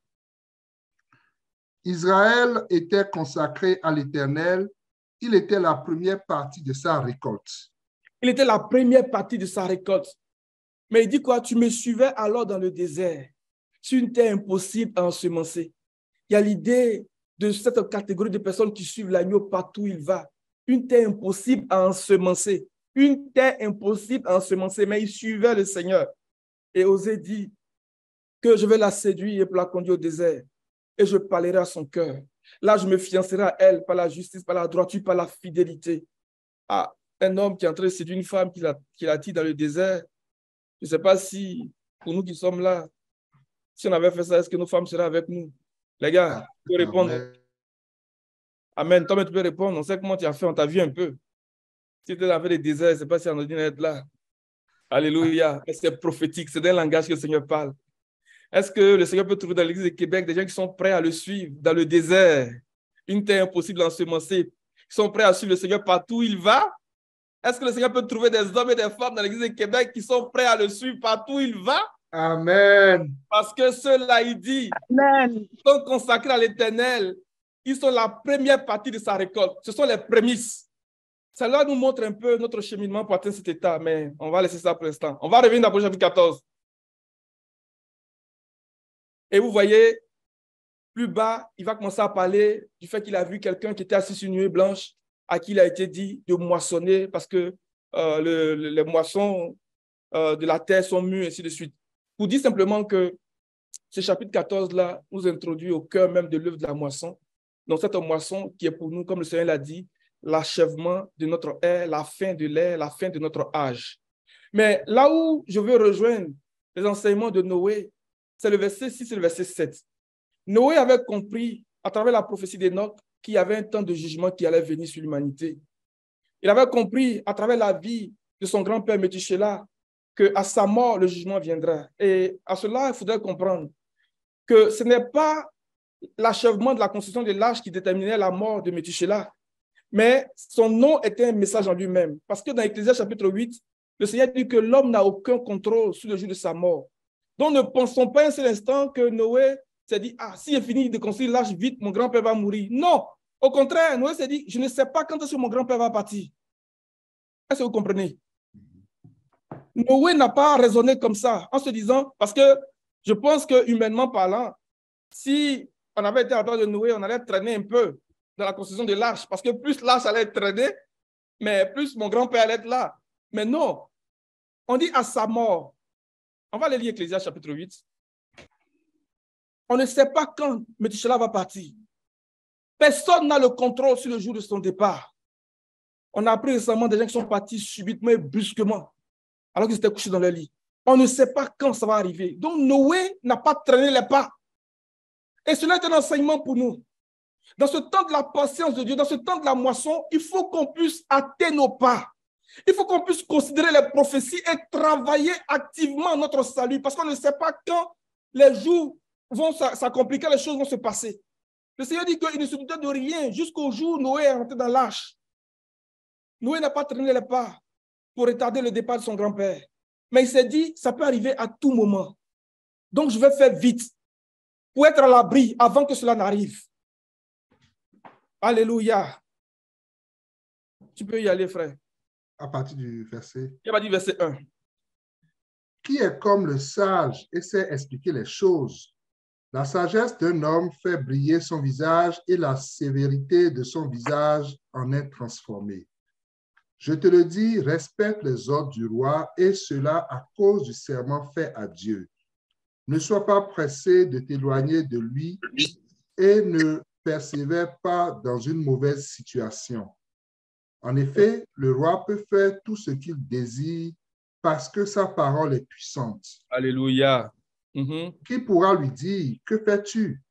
Israël était consacré à l'Éternel, il était la première partie de sa récolte. Il était la première partie de sa récolte. Mais il dit quoi? Tu me suivais alors dans le désert, sur une terre impossible à ensemencer. Il y a l'idée de cette catégorie de personnes qui suivent l'agneau partout où il va. Une terre impossible à ensemencer. Une terre impossible à ensemencer. Mais il suivait le Seigneur. Et osait dire que je vais la séduire pour la conduire au désert. Et je parlerai à son cœur. Là, je me fiancerai à elle par la justice, par la droiture, par la fidélité. Ah, un homme qui est en train de séduire une femme qu'il attire dans le désert. Je ne sais pas si, pour nous qui sommes là, si on avait fait ça, est-ce que nos femmes seraient avec nous? Les gars, tu peux répondre. Amen. Toi, tu peux répondre. On sait comment tu as fait, on t'a vu un peu. Si tu es dans le désert, je ne sais pas si on a dit d'être là. Alléluia. C'est prophétique, c'est un langage que le Seigneur parle. Est-ce que le Seigneur peut trouver dans l'église de Québec des gens qui sont prêts à le suivre dans le désert, une terre impossible à ensemencer, qui sont prêts à suivre le Seigneur partout où il va? Est-ce que le Seigneur peut trouver des hommes et des femmes dans l'église de Québec qui sont prêts à le suivre partout où il va? Amen. Parce que ceux-là, il dit, Amen. Ils sont consacrés à l'Éternel. Ils sont la première partie de sa récolte. Ce sont les prémices. Cela nous montre un peu notre cheminement pour atteindre cet état, mais on va laisser ça pour l'instant. On va revenir dans le chapitre 14. Et vous voyez, plus bas, il va commencer à parler du fait qu'il a vu quelqu'un qui était assis sur une nuée blanche, à qui il a été dit de moissonner parce que les moissons de la terre sont mûres, et ainsi de suite. Pour dire simplement que ce chapitre 14-là nous introduit au cœur même de l'œuvre de la moisson. Donc, cette moisson qui est pour nous, comme le Seigneur l'a dit, l'achèvement de notre ère, la fin de l'ère, la fin de notre âge. Mais là où je veux rejoindre les enseignements de Noé, c'est le verset 6 et le verset 7. Noé avait compris, à travers la prophétie d'Enoch, qu'il y avait un temps de jugement qui allait venir sur l'humanité. Il avait compris, à travers la vie de son grand-père Métushéla, qu'à sa mort, le jugement viendra. Et à cela, il faudrait comprendre que ce n'est pas l'achèvement de la construction de l'arche qui déterminait la mort de Métushéla, mais son nom était un message en lui-même. Parce que dans Ecclésiaste chapitre 8, le Seigneur dit que l'homme n'a aucun contrôle sur le jour de sa mort. Donc ne pensons pas un seul instant que Noé s'est dit, ah, si j'ai fini de construire l'arche vite, mon grand-père va mourir. Non, au contraire, Noé s'est dit, je ne sais pas quand est-ce que mon grand-père va partir. Est-ce que vous comprenez? Noé n'a pas raisonné comme ça, en se disant, parce que je pense que humainement parlant, si on avait été à la place de Noé, on allait traîner un peu dans la construction de l'arche, parce que plus l'arche allait être traînée, mais plus mon grand-père allait être là. Mais non, on dit à sa mort. On va aller lire Ecclésiaste chapitre 8. On ne sait pas quand Métushéla va partir. Personne n'a le contrôle sur le jour de son départ. On a appris récemment des gens qui sont partis subitement et brusquement, alors qu'ils étaient couchés dans leur lit. On ne sait pas quand ça va arriver. Donc Noé n'a pas traîné les pas. Et cela est un enseignement pour nous. Dans ce temps de la patience de Dieu, dans ce temps de la moisson, il faut qu'on puisse hâter nos pas. Il faut qu'on puisse considérer les prophéties et travailler activement notre salut parce qu'on ne sait pas quand les jours vont s'accomplir, quand les choses vont se passer. Le Seigneur dit qu'il ne se doutait de rien jusqu'au jour où Noé est rentré dans l'arche. Noé n'a pas traîné les pas pour retarder le départ de son grand-père. Mais il s'est dit, ça peut arriver à tout moment. Donc, je vais faire vite pour être à l'abri avant que cela n'arrive. Alléluia. Tu peux y aller, frère. À partir du verset. Il va dire verset 1. Qui est comme le sage et sait expliquer les choses? La sagesse d'un homme fait briller son visage et la sévérité de son visage en est transformée. Je te le dis, respecte les ordres du roi et cela à cause du serment fait à Dieu. Ne sois pas pressé de t'éloigner de lui et ne persévère pas dans une mauvaise situation. En effet, le roi peut faire tout ce qu'il désire parce que sa parole est puissante. Alléluia. Qui pourra lui dire, que fais-tu?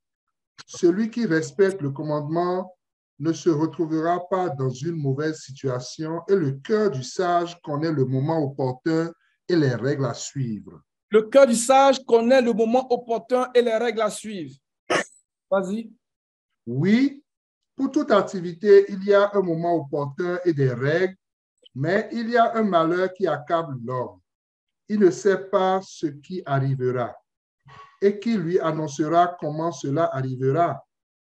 Celui qui respecte le commandement ne se retrouvera pas dans une mauvaise situation et le cœur du sage connaît le moment opportun et les règles à suivre. Le cœur du sage connaît le moment opportun et les règles à suivre. Vas-y. Oui, pour toute activité, il y a un moment opportun et des règles, mais il y a un malheur qui accable l'homme. Il ne sait pas ce qui arrivera et qui lui annoncera comment cela arrivera.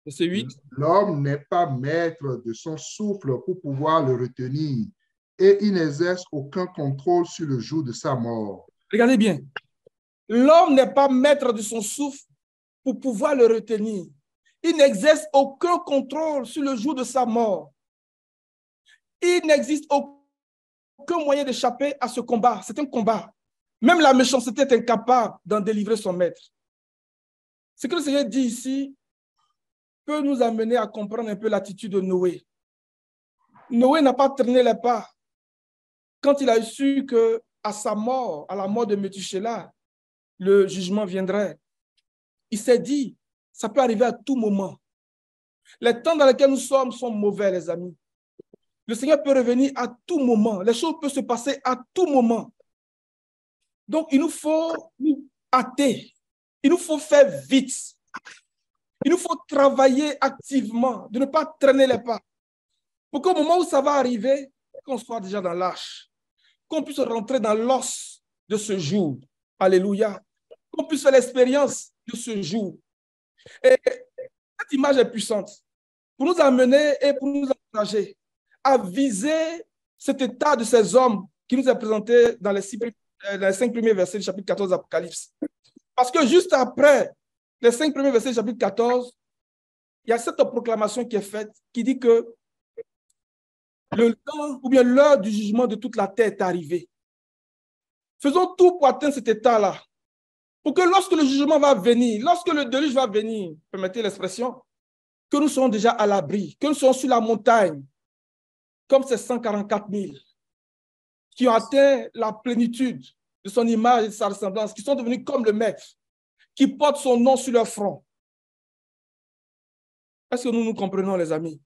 Verset 8. L'homme n'est pas maître de son souffle pour pouvoir le retenir et il n'exerce aucun contrôle sur le jour de sa mort. Regardez bien. L'homme n'est pas maître de son souffle pour pouvoir le retenir. Il n'exerce aucun contrôle sur le jour de sa mort. Il n'existe aucun moyen d'échapper à ce combat. C'est un combat. Même la méchanceté est incapable d'en délivrer son maître. Ce que le Seigneur dit ici peut nous amener à comprendre un peu l'attitude de Noé. Noé n'a pas traîné les pas quand il a su qu'à sa mort, à la mort de Métushélah, le jugement viendrait. Il s'est dit, ça peut arriver à tout moment. Les temps dans lesquels nous sommes sont mauvais, les amis. Le Seigneur peut revenir à tout moment. Les choses peuvent se passer à tout moment. Donc, il nous faut nous hâter. Il nous faut faire vite. Il nous faut travailler activement, de ne pas traîner les pas. Pour qu'au moment où ça va arriver, qu'on soit déjà dans l'arche, qu'on puisse rentrer dans l'os de ce jour. Alléluia. Qu'on puisse faire l'expérience de ce jour. Et cette image est puissante pour nous amener et pour nous encourager à viser cet état de ces hommes qui nous est présenté dans les 5 premiers versets du chapitre 14 d'Apocalypse. Parce que juste après les 5 premiers versets du chapitre 14, il y a cette proclamation qui est faite qui dit que le temps ou bien l'heure du jugement de toute la terre est arrivée. Faisons tout pour atteindre cet état-là. Pour que lorsque le jugement va venir, lorsque le déluge va venir, permettez l'expression, que nous soyons déjà à l'abri, que nous soyons sur la montagne, comme ces 144 000 qui ont atteint la plénitude de son image et de sa ressemblance, qui sont devenus comme le Maître, qui portent son nom sur leur front. Est-ce que nous nous comprenons, les amis?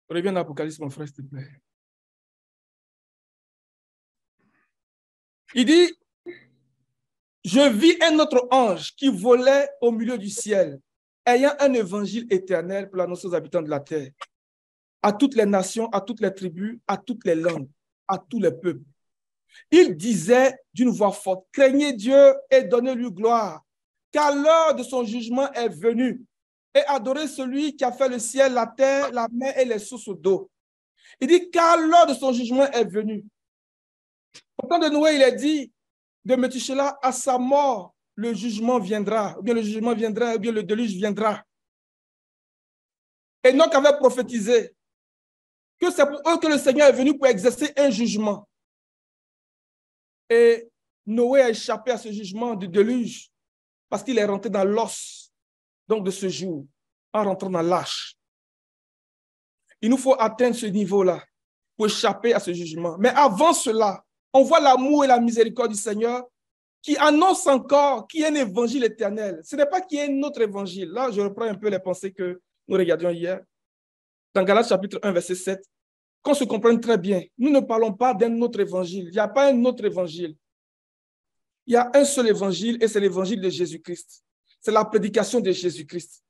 Reviens à l'Apocalypse, mon frère, s'il te plaît. Il dit, je vis un autre ange qui volait au milieu du ciel, ayant un évangile éternel pour l'annoncer aux habitants de la terre, à toutes les nations, à toutes les tribus, à toutes les langues, à tous les peuples. Il disait d'une voix forte, craignez Dieu et donnez-lui gloire, car l'heure de son jugement est venue, et adorez celui qui a fait le ciel, la terre, la mer et les sources d'eau. Il dit, car l'heure de son jugement est venue. Au temps de Noé, il est dit de Métushélah, à sa mort, le jugement viendra, ou bien le jugement viendra, ou bien le déluge viendra. Enoch avait prophétisé que c'est pour eux que le Seigneur est venu pour exercer un jugement. Et Noé a échappé à ce jugement du déluge parce qu'il est rentré dans l'os donc de ce jour, en rentrant dans l'arche. Il nous faut atteindre ce niveau-là pour échapper à ce jugement. Mais avant cela, on voit l'amour et la miséricorde du Seigneur qui annonce encore qu'il y a un évangile éternel. Ce n'est pas qu'il y ait un autre évangile. Là, je reprends un peu les pensées que nous regardions hier. Dans Galates chapitre 1, verset 7, qu'on se comprenne très bien, nous ne parlons pas d'un autre évangile. Il n'y a pas un autre évangile. Il y a un seul évangile et c'est l'évangile de Jésus-Christ. C'est la prédication de Jésus-Christ.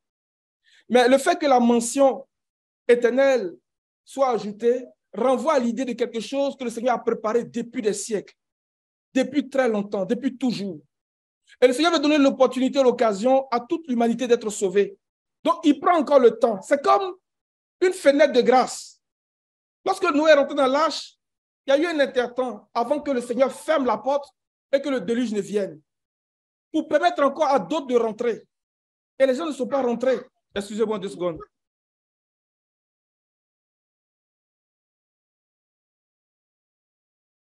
Mais le fait que la mention éternelle soit ajoutée renvoie à l'idée de quelque chose que le Seigneur a préparé depuis des siècles, depuis très longtemps, depuis toujours. Et le Seigneur veut donner l'opportunité, l'occasion à toute l'humanité d'être sauvée. Donc, il prend encore le temps. C'est comme une fenêtre de grâce. Lorsque Noé est rentré dans l'arche, il y a eu un intertemps avant que le Seigneur ferme la porte et que le déluge ne vienne, pour permettre encore à d'autres de rentrer. Et les gens ne sont pas rentrés. Excusez-moi 2 secondes.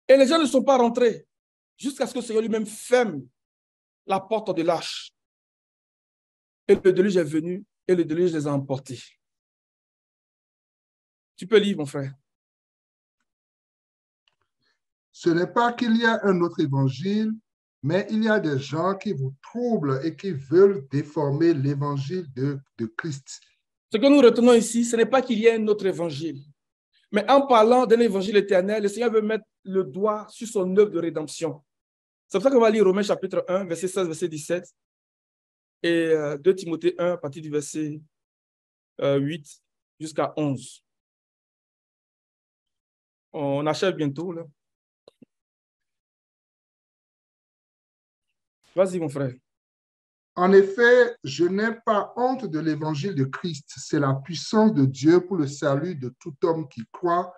Et les gens ne sont pas rentrés jusqu'à ce que le Seigneur lui-même ferme la porte de l'arche. Et le déluge est venu et le déluge les a emportés. Tu peux lire, mon frère. Ce n'est pas qu'il y a un autre évangile, mais il y a des gens qui vous troublent et qui veulent déformer l'évangile de Christ. Ce que nous retenons ici, ce n'est pas qu'il y ait un autre évangile. Mais en parlant d'un évangile éternel, le Seigneur veut mettre le doigt sur son œuvre de rédemption. C'est pour ça qu'on va lire Romains chapitre 1, verset 16, verset 17, et 2 Timothée 1, à partir du verset 8 jusqu'à 11. On achève bientôt, là. Vas-y, mon frère. En effet, je n'ai pas honte de l'évangile de Christ. C'est la puissance de Dieu pour le salut de tout homme qui croit,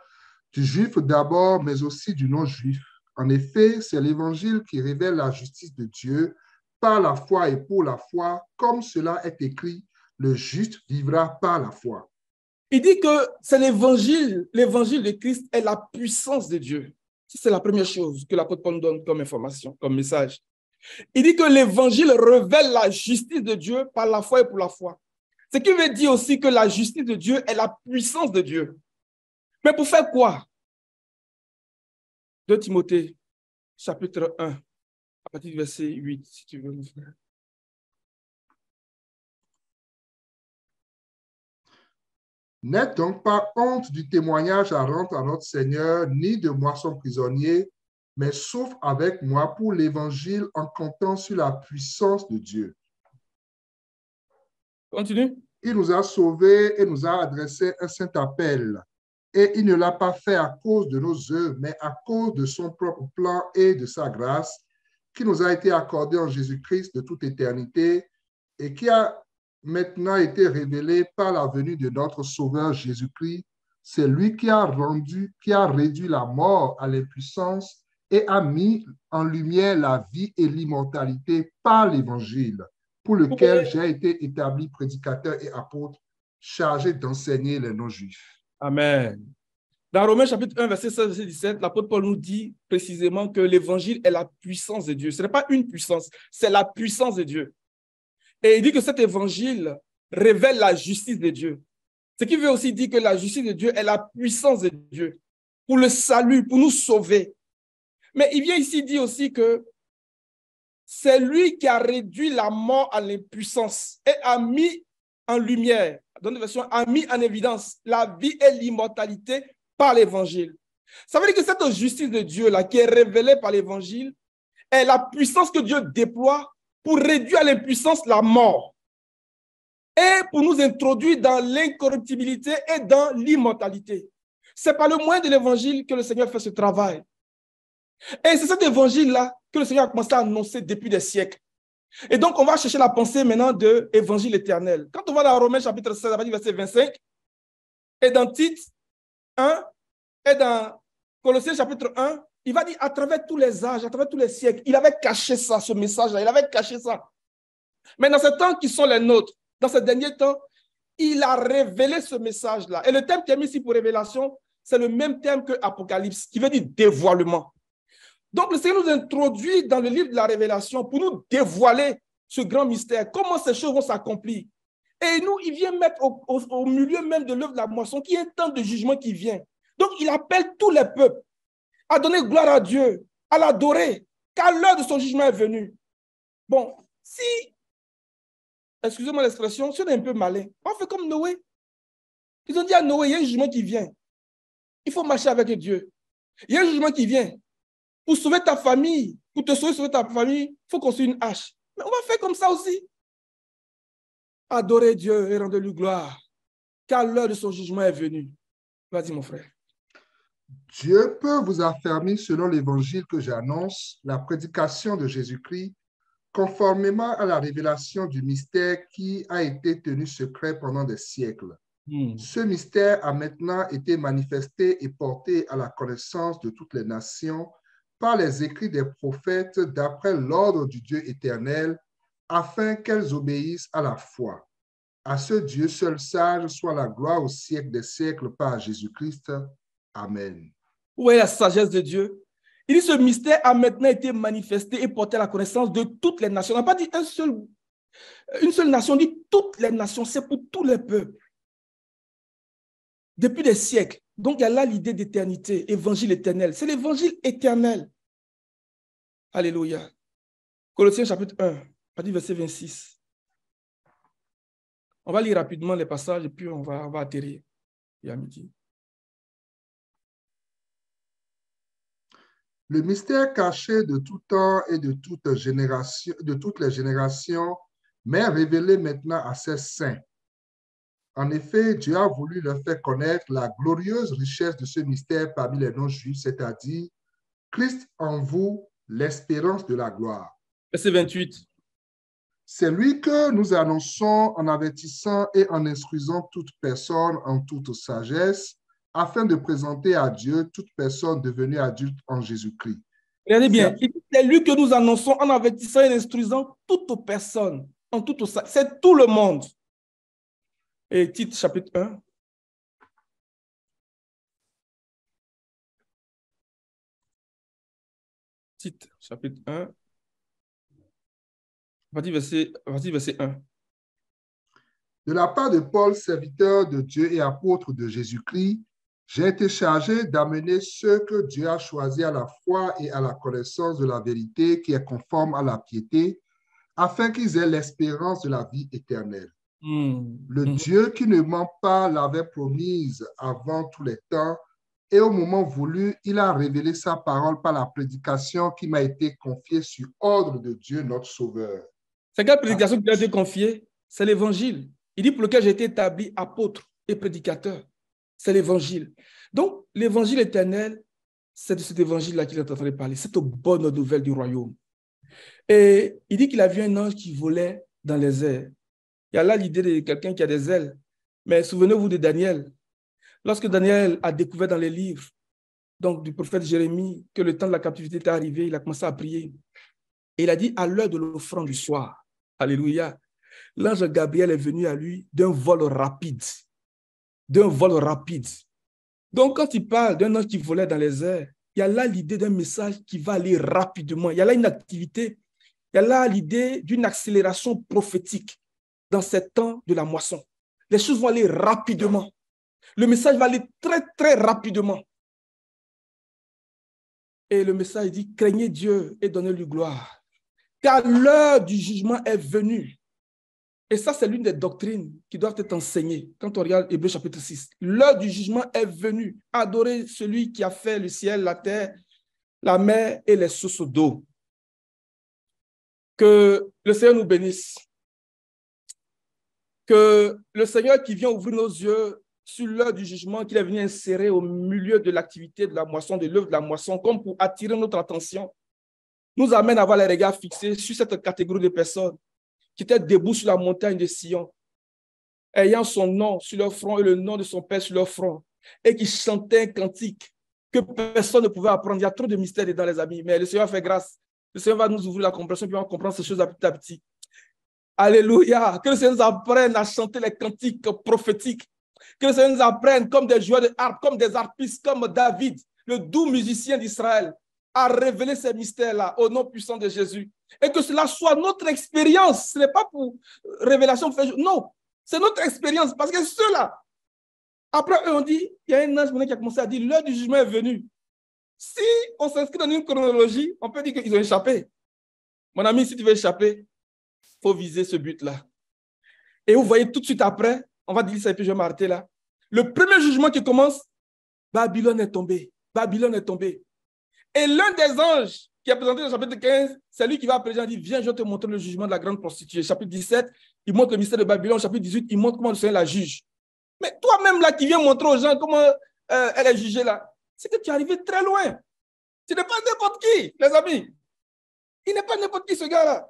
du juif d'abord, mais aussi du non-juif. En effet, c'est l'évangile qui révèle la justice de Dieu par la foi et pour la foi, comme cela est écrit, le juste vivra par la foi. Il dit que c'est l'évangile de Christ est la puissance de Dieu. C'est la première chose que l'apôtre Paul nous donne comme information, comme message. Il dit que l'évangile révèle la justice de Dieu par la foi et pour la foi. Ce qui veut dire aussi que la justice de Dieu est la puissance de Dieu. Mais pour faire quoi? 2 Timothée, chapitre 1, à partir du verset 8, si tu veux, mon frère. N'aie donc pas honte du témoignage à rendre à notre Seigneur, ni de moi son prisonnier, mais souffre avec moi pour l'évangile en comptant sur la puissance de Dieu. Continue. Il nous a sauvés et nous a adressé un saint appel. Et il ne l'a pas fait à cause de nos œuvres, mais à cause de son propre plan et de sa grâce, qui nous a été accordée en Jésus-Christ de toute éternité et qui a maintenant été révélée par la venue de notre Sauveur Jésus-Christ. C'est lui qui a réduit la mort à l'impuissance et a mis en lumière la vie et l'immortalité par l'Évangile, pour lequel j'ai été établi prédicateur et apôtre, chargé d'enseigner les non-juifs. Amen. Dans Romains chapitre 1, verset 16, verset 17, l'apôtre Paul nous dit précisément que l'évangile est la puissance de Dieu. Ce n'est pas une puissance, c'est la puissance de Dieu. Et il dit que cet évangile révèle la justice de Dieu. Ce qui veut aussi dire que la justice de Dieu est la puissance de Dieu pour le salut, pour nous sauver. Mais il vient ici dire aussi que c'est lui qui a réduit la mort à l'impuissance et a mis en lumière, dans une version, a mis en évidence la vie et l'immortalité par l'évangile. Ça veut dire que cette justice de Dieu-là qui est révélée par l'évangile est la puissance que Dieu déploie pour réduire à l'impuissance la mort et pour nous introduire dans l'incorruptibilité et dans l'immortalité. C'est par le moyen de l'évangile que le Seigneur fait ce travail. Et c'est cet évangile-là que le Seigneur a commencé à annoncer depuis des siècles. Et donc, on va chercher la pensée maintenant de l'évangile éternel. Quand on va dans Romains chapitre 16, verset 25, et dans Tite 1, et dans Colossiens chapitre 1, il va dire à travers tous les âges, à travers tous les siècles, il avait caché ça, ce message-là, il avait caché ça. Mais dans ces temps qui sont les nôtres, dans ces derniers temps, il a révélé ce message-là. Et le thème qui est mis ici pour révélation, c'est le même thème que Apocalypse, qui veut dire dévoilement. Donc, le Seigneur nous introduit dans le livre de la Révélation pour nous dévoiler ce grand mystère, comment ces choses vont s'accomplir. Et nous, il vient mettre au milieu même de l'œuvre de la moisson, qui est un temps de jugement qui vient. Donc, il appelle tous les peuples à donner gloire à Dieu, à l'adorer, car l'heure de son jugement est venue. Bon, si, excusez-moi l'expression, si on est un peu malin, on fait comme Noé. Ils ont dit à Noé, il y a un jugement qui vient. Il faut marcher avec Dieu. Il y a un jugement qui vient. Pour sauver ta famille, pour te sauver ta famille, il faut construire une hache. Mais on va faire comme ça aussi. Adorez Dieu et rendez-lui gloire, car l'heure de son jugement est venue. Vas-y, mon frère. Dieu peut vous affermir selon l'évangile que j'annonce, la prédication de Jésus-Christ, conformément à la révélation du mystère qui a été tenu secret pendant des siècles. Ce mystère a maintenant été manifesté et porté à la connaissance de toutes les nations par les écrits des prophètes d'après l'ordre du Dieu éternel, afin qu'elles obéissent à la foi. À ce Dieu seul sage soit la gloire au siècle des siècles par Jésus-Christ. Amen. Vous voyez la sagesse de Dieu? Il dit ce mystère a maintenant été manifesté et porté à la connaissance de toutes les nations. On n'a pas dit une seule nation, on dit toutes les nations, c'est pour tous les peuples. Depuis des siècles. Donc il y a là l'idée d'éternité, évangile éternel. C'est l'évangile éternel. Alléluia. Colossiens chapitre 1, verset 26. On va lire rapidement les passages et puis on va atterrir. Et à midi. Le mystère caché de tout temps et de toutes les générations m'est révélé maintenant à ses saints. En effet, Dieu a voulu leur faire connaître la glorieuse richesse de ce mystère parmi les non-juifs, c'est-à-dire Christ en vous, l'espérance de la gloire. Verset 28. C'est lui que nous annonçons en avertissant et en instruisant toute personne en toute sagesse, afin de présenter à Dieu toute personne devenue adulte en Jésus-Christ. Regardez bien, c'est lui que nous annonçons en avertissant et en instruisant toute personne en toute sagesse. C'est tout le monde. Et Tite chapitre 1. Tite chapitre 1. Vas-y, verset 1. De la part de Paul, serviteur de Dieu et apôtre de Jésus-Christ, j'ai été chargé d'amener ceux que Dieu a choisis à la foi et à la connaissance de la vérité qui est conforme à la piété, afin qu'ils aient l'espérance de la vie éternelle. Le Dieu qui ne ment pas l'avait promise avant tous les temps, et au moment voulu, il a révélé sa parole par la prédication qui m'a été confiée sur ordre de Dieu, notre Sauveur. C'est quelle prédication qui lui a été confiée? C'est l'évangile. Il dit pour lequel j'ai été établi apôtre et prédicateur. C'est l'évangile. Donc, l'évangile éternel, c'est de cet évangile-là qu'il est en train de parler. C'est une bonne nouvelle du royaume. Et il dit qu'il a vu un ange qui volait dans les airs. Il y a là l'idée de quelqu'un qui a des ailes. Mais souvenez-vous de Daniel. Lorsque Daniel a découvert dans les livres, donc du prophète Jérémie, que le temps de la captivité était arrivé, il a commencé à prier. Et il a dit à l'heure de l'offrande du soir, alléluia, l'ange Gabriel est venu à lui d'un vol rapide. D'un vol rapide. Donc, quand il parle d'un ange qui volait dans les airs, il y a là l'idée d'un message qui va aller rapidement. Il y a là une activité, il y a là l'idée d'une accélération prophétique dans ces temps de la moisson. Les choses vont aller rapidement. Le message va aller très, très rapidement. Et le message dit, craignez Dieu et donnez-lui gloire. Car l'heure du jugement est venue. Et ça, c'est l'une des doctrines qui doivent être enseignées quand on regarde Hébreux chapitre 6. L'heure du jugement est venue. Adorez celui qui a fait le ciel, la terre, la mer et les sources d'eau. Que le Seigneur nous bénisse. Que le Seigneur qui vient ouvrir nos yeux sur l'heure du jugement qu'il est venu insérer au milieu de l'activité de la moisson, de l'œuvre de la moisson, comme pour attirer notre attention, nous amène à avoir les regards fixés sur cette catégorie de personnes qui étaient debout sur la montagne de Sion, ayant son nom sur leur front et le nom de son Père sur leur front, et qui chantaient un cantique que personne ne pouvait apprendre. Il y a trop de mystères dedans, les amis, mais le Seigneur fait grâce. Le Seigneur va nous ouvrir la compréhension, puis on va comprendre ces choses petit à petit. Alléluia! Que le Seigneur nous apprenne à chanter les cantiques prophétiques. Que le Seigneur nous apprenne comme des joueurs de harpe, comme des harpistes, comme David, le doux musicien d'Israël, à révéler ces mystères-là au nom puissant de Jésus. Et que cela soit notre expérience. Ce n'est pas pour révélation. Non, c'est notre expérience. Parce que ceux-là, après eux, on dit, il y a un ange qui a commencé à dire, l'heure du jugement est venue. Si on s'inscrit dans une chronologie, on peut dire qu'ils ont échappé. Mon ami, si tu veux échapper, il faut viser ce but-là. Et vous voyez tout de suite après, on va dire ça et puis je vais m'arrêter là. Le premier jugement qui commence Babylone est tombée. Babylone est tombée. Et l'un des anges qui est présenté dans le chapitre 15, c'est lui qui va appeler Jean et dire, viens, je vais te montrer le jugement de la grande prostituée. Chapitre 17, il montre le mystère de Babylone. Chapitre 18, il montre comment le Seigneur la juge. Mais toi-même là qui viens montrer aux gens comment elle est jugée là, c'est que tu es arrivé très loin. Tu n'es pas n'importe qui, les amis. Il n'est pas n'importe qui, ce gars-là.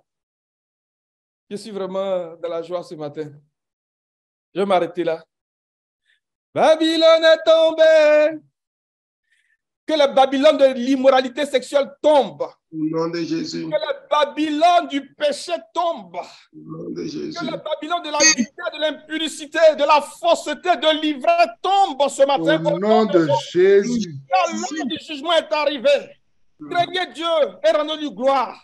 Je suis vraiment dans la joie ce matin. Je vais m'arrêter là. Babylone est tombée. Que la Babylone de l'immoralité sexuelle tombe. Au nom de Jésus. Que la Babylone du péché tombe. Au nom de Jésus. Que la Babylone de la vigueur, de l'impudicité, de la fausseté, de l'ivresse tombe ce matin. Au nom de Jésus. L'heure du jugement est arrivée. Craignez Dieu et rendez-lui gloire.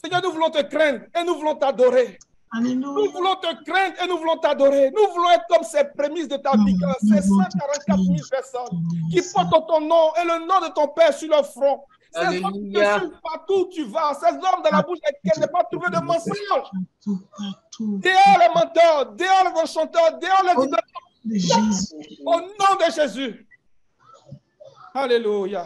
Seigneur, nous voulons te craindre et nous voulons t'adorer. Nous voulons te craindre et nous voulons t'adorer. Nous voulons être comme ces prémices de ta vigueur, ces 144 000 personnes qui portent ton nom et le nom de ton Père sur leur front. Ces hommes qui te suivent partout où tu vas, ces hommes dans la bouche desquels n'est pas trouvé de mensonge. Dehors les menteurs, dehors les enchanteurs, dehors les idolâtres. Au nom de Jésus. Alléluia.